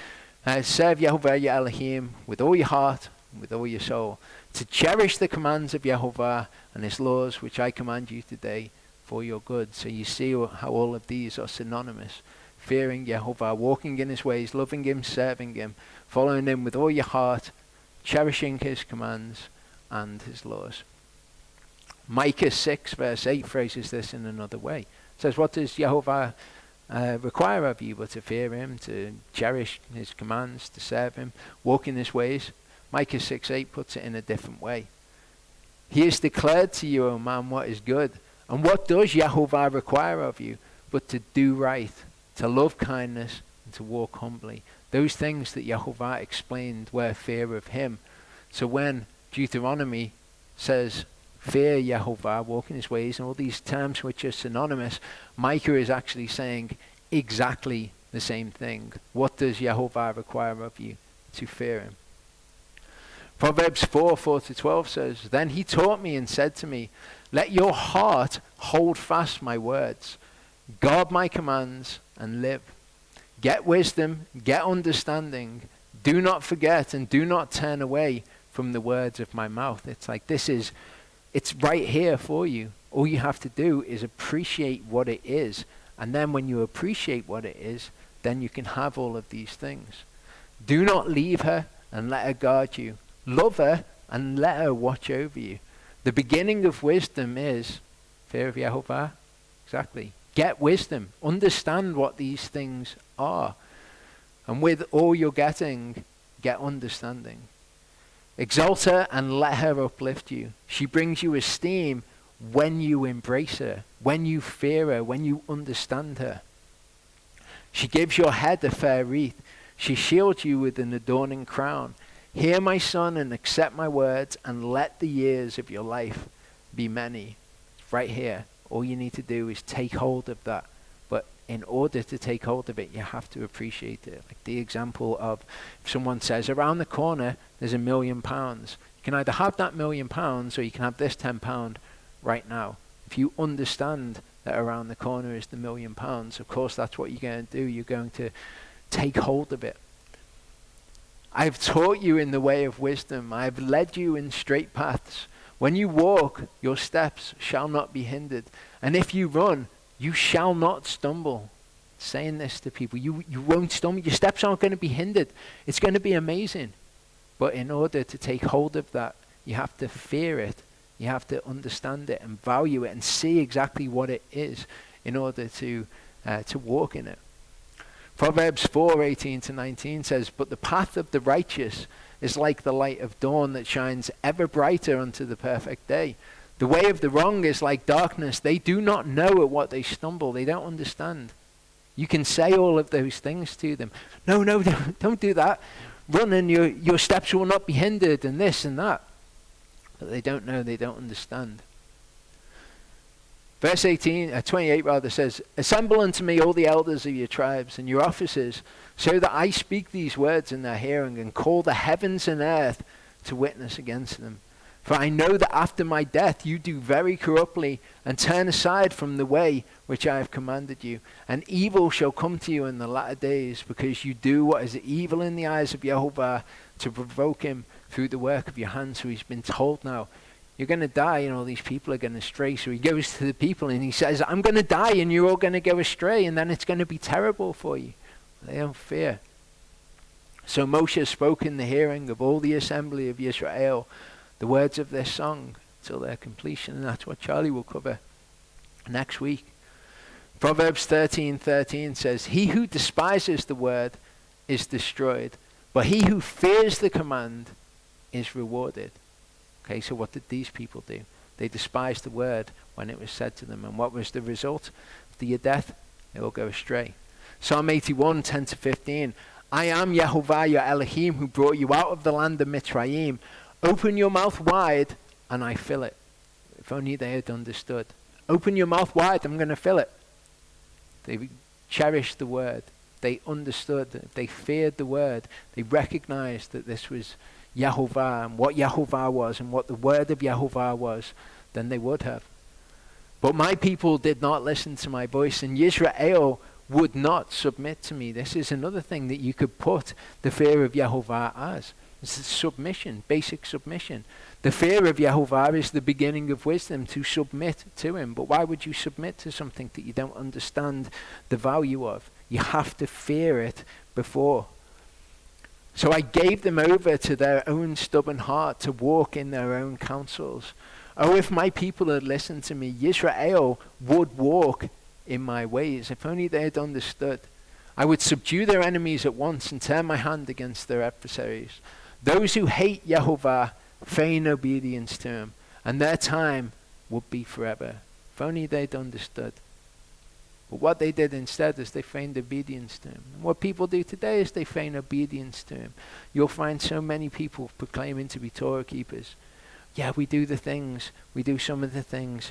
serve Yehovah your Elohim with all your heart, with all your soul, to cherish the commands of Yehovah and his laws, which I command you today for your good. So you see how all of these are synonymous. Fearing Yehovah, walking in his ways, loving him, serving him, following him with all your heart, cherishing his commands and his laws. Micah 6:8 phrases this in another way. It says, what does Yehovah require of you but to fear him, to cherish his commands, to serve him, walk in his ways? Micah 6:8 puts it in a different way. He has declared to you, O man, what is good. And what does Yehovah require of you but to do right, to love kindness, and to walk humbly? Those things that Yehovah explained were fear of him. So when Deuteronomy says, fear Yehovah, walk in his ways, and all these terms which are synonymous, Micah is actually saying exactly the same thing. What does Yehovah require of you? To fear him. Proverbs 4:4-12 says, then he taught me and said to me, let your heart hold fast my words, guard my commands and live. Get wisdom, get understanding, do not forget and do not turn away from the words of my mouth. It's like it's right here for you. All you have to do is appreciate what it is. And then when you appreciate what it is, then you can have all of these things. Do not leave her and let her guard you. Love her and let her watch over you. The beginning of wisdom is fear of Yehovah. Exactly. Get wisdom. Understand what these things are. And with all you're getting, get understanding. Exalt her and let her uplift you. She brings you esteem when you embrace her, when you fear her, when you understand her. She gives your head a fair wreath. She shields you with an adorning crown. Hear my son and accept my words, and let the years of your life be many. It's right here. All you need to do is take hold of that. But in order to take hold of it, you have to appreciate it. Like the example of if someone says, around the corner, there's £1 million. You can either have that £1 million or you can have this £10 right now. If you understand that around the corner is the £1 million, of course that's what you're going to do. You're going to take hold of it. I've taught you in the way of wisdom. I've led you in straight paths. When you walk, your steps shall not be hindered. And if you run, you shall not stumble. Saying this to people, you won't stumble. Your steps aren't going to be hindered. It's going to be amazing. But in order to take hold of that, you have to fear it. You have to understand it and value it and see exactly what it is in order to walk in it. Proverbs 4:18-19 says, but the path of the righteous is like the light of dawn that shines ever brighter unto the perfect day. The way of the wrong is like darkness. They do not know at what they stumble. They don't understand. You can say all of those things to them. No, don't do that. Run and your steps will not be hindered and this and that. But they don't know, they don't understand. Verse 28 says, assemble unto me all the elders of your tribes and your officers, so that I speak these words in their hearing and call the heavens and earth to witness against them. For I know that after my death you do very corruptly and turn aside from the way which I have commanded you. And evil shall come to you in the latter days, because you do what is evil in the eyes of Yehovah, to provoke him through the work of your hands. So he's been told now, You're going to die and all these people are going to stray. So he goes to the people and he says, I'm going to die and you're all going to go astray, and then it's going to be terrible for you. They don't fear. So Moshe spoke in the hearing of all the assembly of Israel the words of this song till their completion. And that's what Charlie will cover next week. Proverbs 13:13 says, he who despises the word is destroyed, but he who fears the command is rewarded. Okay, so what did these people do? They despised the word when it was said to them. And what was the result of your death? They will go astray. Psalm 81:10-15. I am Yehovah your Elohim, who brought you out of the land of Mitzrayim. Open your mouth wide and I fill it. If only they had understood. Open your mouth wide, I'm going to fill it. They cherished the word. They understood. They feared the word. They recognized that this was Yehovah and what Yehovah was and what the word of Yehovah was, then they would have. But my people did not listen to my voice, and Israel would not submit to me. This is another thing that you could put the fear of Yehovah as. It's submission, basic submission. The fear of Yehovah is the beginning of wisdom, to submit to him. But why would you submit to something that you don't understand the value of? You have to fear it before. So I gave them over to their own stubborn heart to walk in their own counsels. Oh, if my people had listened to me, Israel would walk in my ways. If only they had understood. I would subdue their enemies at once and turn my hand against their adversaries. Those who hate Yehovah feign obedience to him, and their time would be forever. If only they'd understood. But what they did instead is they feigned obedience to him. And what people do today is they feign obedience to him. You'll find so many people proclaiming to be Torah keepers. Yeah, we do the things. We do some of the things.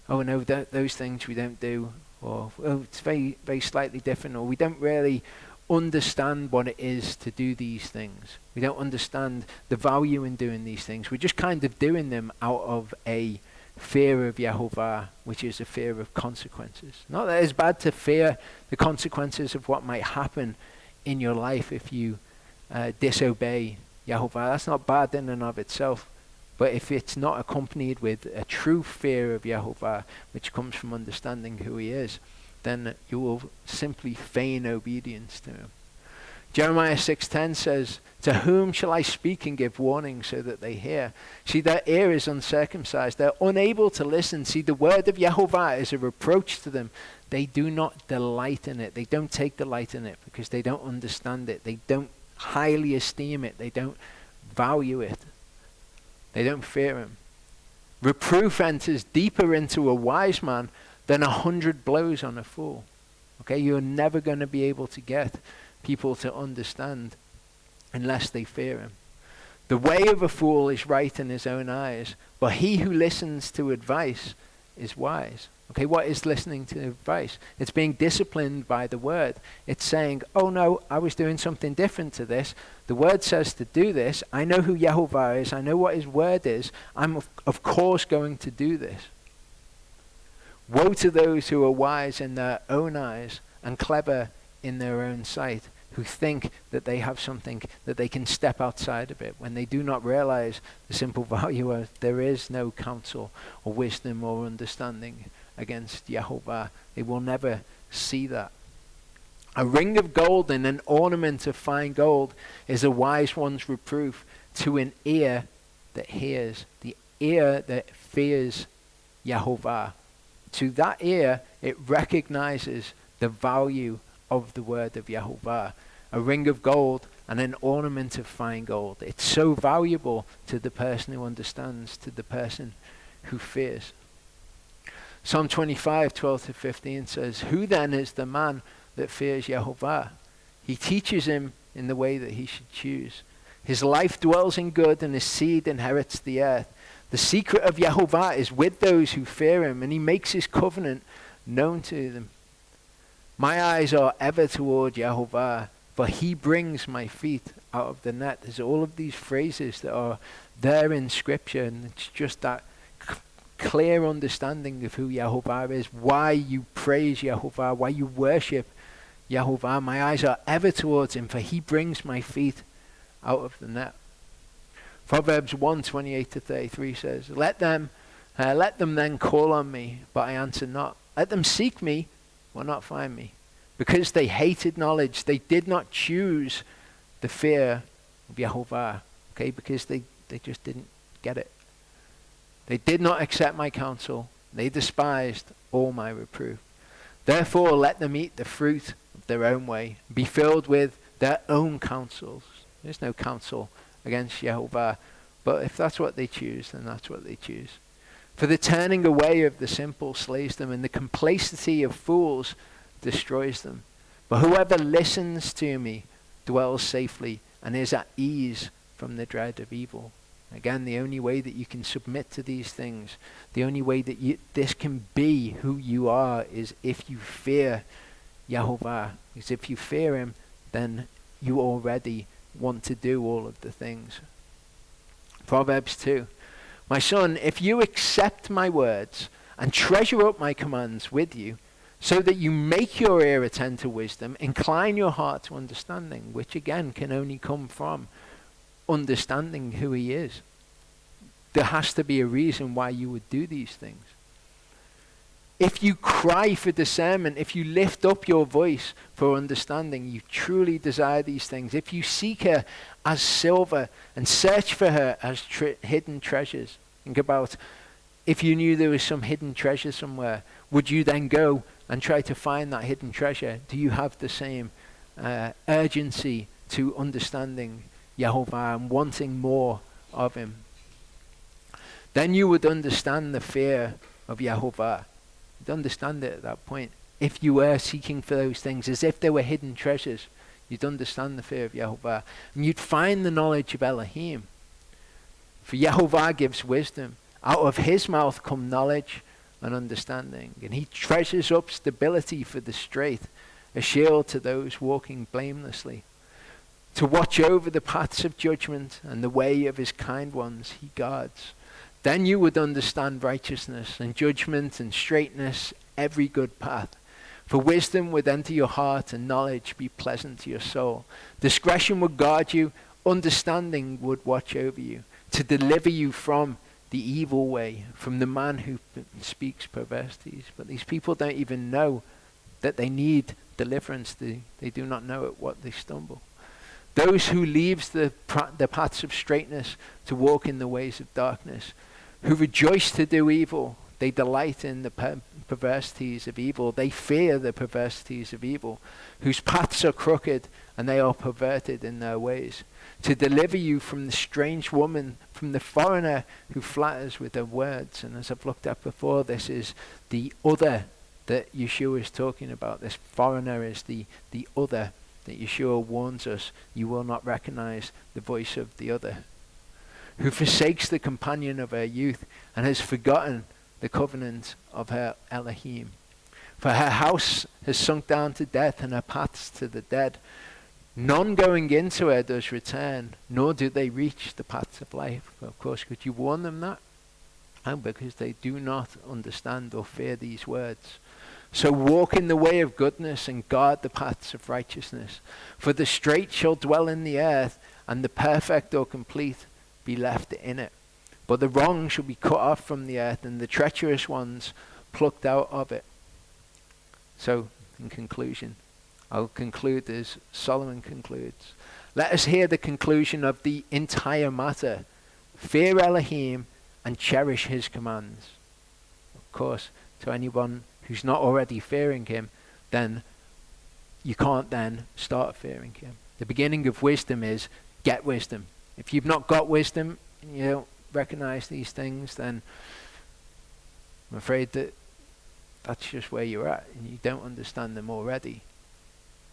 Oh no, those things we don't do. Or oh, it's very, very slightly different. Or we don't really understand what it is to do these things. We don't understand the value in doing these things. We're just kind of doing them out of a fear of Yehovah, which is a fear of consequences. Not that it's bad to fear the consequences of what might happen in your life if you disobey Yehovah. That's not bad in and of itself. But if it's not accompanied with a true fear of Yehovah, which comes from understanding who he is, then you will simply feign obedience to him. Jeremiah 6:10 says, to whom shall I speak and give warning so that they hear? See, their ear is uncircumcised. They're unable to listen. See, the word of Yehovah is a reproach to them. They do not delight in it. They don't take delight in it because they don't understand it. They don't highly esteem it. They don't value it. They don't fear him. Reproof enters deeper into a wise man than 100 blows on a fool. Okay, you're never going to be able to get people to understand unless they fear him. The way of a fool is right in his own eyes, but he who listens to advice is wise. Okay, what is listening to advice? It's being disciplined by the word. It's saying, oh no, I was doing something different to this. The word says to do this. I know who Yehovah is. I know what his word is. I'm of course going to do this. Woe to those who are wise in their own eyes and clever in their own sight, who think that they have something that they can step outside of it, when they do not realize the simple value of there is no counsel or wisdom or understanding against Yehovah. They will never see that. A ring of gold and an ornament of fine gold is a wise one's reproof to an ear that hears, the ear that fears Yehovah. To that ear, it recognizes the value of the word of Yehovah. A ring of gold and an ornament of fine gold. It's so valuable to the person who understands, to the person who fears. Psalm 25:12-15 says, who then is the man that fears Yehovah? He teaches him in the way that he should choose. His life dwells in good and his seed inherits the earth. The secret of Yehovah is with those who fear him, and he makes his covenant known to them. My eyes are ever toward Yehovah, for he brings my feet out of the net. There's all of these phrases that are there in scripture, and it's just that clear understanding of who Yehovah is, why you praise Yehovah, why you worship Yehovah. My eyes are ever towards him, for he brings my feet out of the net. Proverbs 1:28-33 says, let them then call on me, but I answer not. Let them seek me, will not find me. Because they hated knowledge, they did not choose the fear of Yehovah. Okay, because they just didn't get it. They did not accept my counsel. They despised all my reproof. Therefore, let them eat the fruit of their own way, be filled with their own counsels. There's no counsel against Yehovah, but if that's what they choose, then that's what they choose. For the turning away of the simple slays them, and the complacency of fools destroys them. But whoever listens to me dwells safely and is at ease from the dread of evil. Again, the only way that you can submit to these things, the only way that this can be who you are, is if you fear Yehovah. Because if you fear him, then you already want to do all of the things. Proverbs 2. My son, if you accept my words and treasure up my commands with you, so that you make your ear attend to wisdom, incline your heart to understanding, which again can only come from understanding who he is. There has to be a reason why you would do these things. If you cry for discernment, if you lift up your voice for understanding, you truly desire these things. If you seek her as silver and search for her as hidden treasures. Think about if you knew there was some hidden treasure somewhere, would you then go and try to find that hidden treasure? Do you have the same urgency to understanding Yehovah and wanting more of him? Then you would understand the fear of Yehovah. You'd understand it at that point. If you were seeking for those things as if they were hidden treasures, you'd understand the fear of Yehovah. And you'd find the knowledge of Elohim. For Yehovah gives wisdom. Out of his mouth come knowledge and understanding. And he treasures up stability for the straight, a shield to those walking blamelessly. To watch over the paths of judgment and the way of his kind ones he guards. Then you would understand righteousness and judgment and straightness, every good path. For wisdom would enter your heart and knowledge be pleasant to your soul. Discretion would guard you, understanding would watch over you, to deliver you from the evil way, from the man who speaks perversities. But these people don't even know that they need deliverance. They do not know at what they stumble. Those who leaves the paths of straightness to walk in the ways of darkness, who rejoice to do evil, they delight in the perversities of evil. They fear the perversities of evil, whose paths are crooked and they are perverted in their ways. To deliver you from the strange woman, from the foreigner who flatters with her words. And as I've looked at before, this is the other that Yeshua is talking about. This foreigner is the other that Yeshua warns us, you will not recognize the voice of the other. Who forsakes the companion of her youth and has forgotten the covenant of her Elohim. For her house has sunk down to death and her paths to the dead. None going into her does return, nor do they reach the paths of life. Of course, could you warn them that? And because they do not understand or fear these words. So walk in the way of goodness and guard the paths of righteousness. For the straight shall dwell in the earth, and the perfect or complete be left in it. But the wrong shall be cut off from the earth, and the treacherous ones plucked out of it. So, in conclusion, I'll conclude as Solomon concludes. Let us hear the conclusion of the entire matter. Fear Elohim and cherish his commands. Of course, to anyone who's not already fearing him, then you can't then start fearing him. The beginning of wisdom is get wisdom. If you've not got wisdom and you don't recognize these things, then I'm afraid that that's just where you're at and you don't understand them already.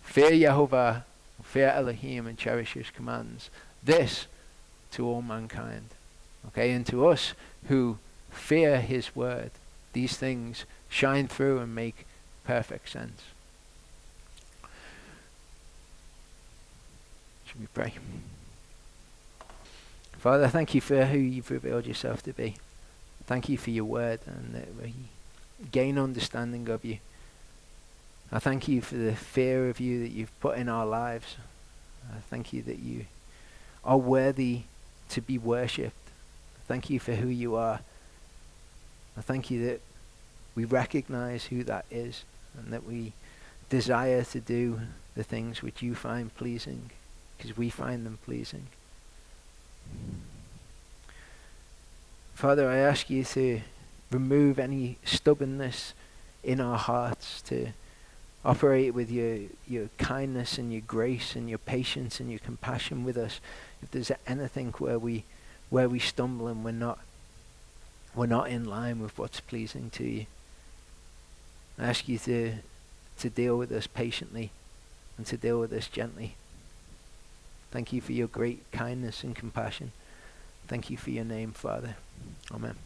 Fear Yehovah, fear Elohim, and cherish his commands. This to all mankind. Okay, and to us who fear his word, these things shine through and make perfect sense. Should we pray? Father, thank you for who you've revealed yourself to be. Thank you for your word and that we gain understanding of you. I thank you for the fear of you that you've put in our lives. I thank you that you are worthy to be worshipped. Thank you for who you are. I thank you that we recognize who that is, and that we desire to do the things which you find pleasing, because we find them pleasing. Father, I ask you to remove any stubbornness in our hearts, to operate with your kindness and your grace and your patience and your compassion with us. If there's anything where we stumble and we're not in line with what's pleasing to you, I ask you to deal with us patiently and to deal with us gently. Thank you for your great kindness and compassion. Thank you for your name, Father. Amen.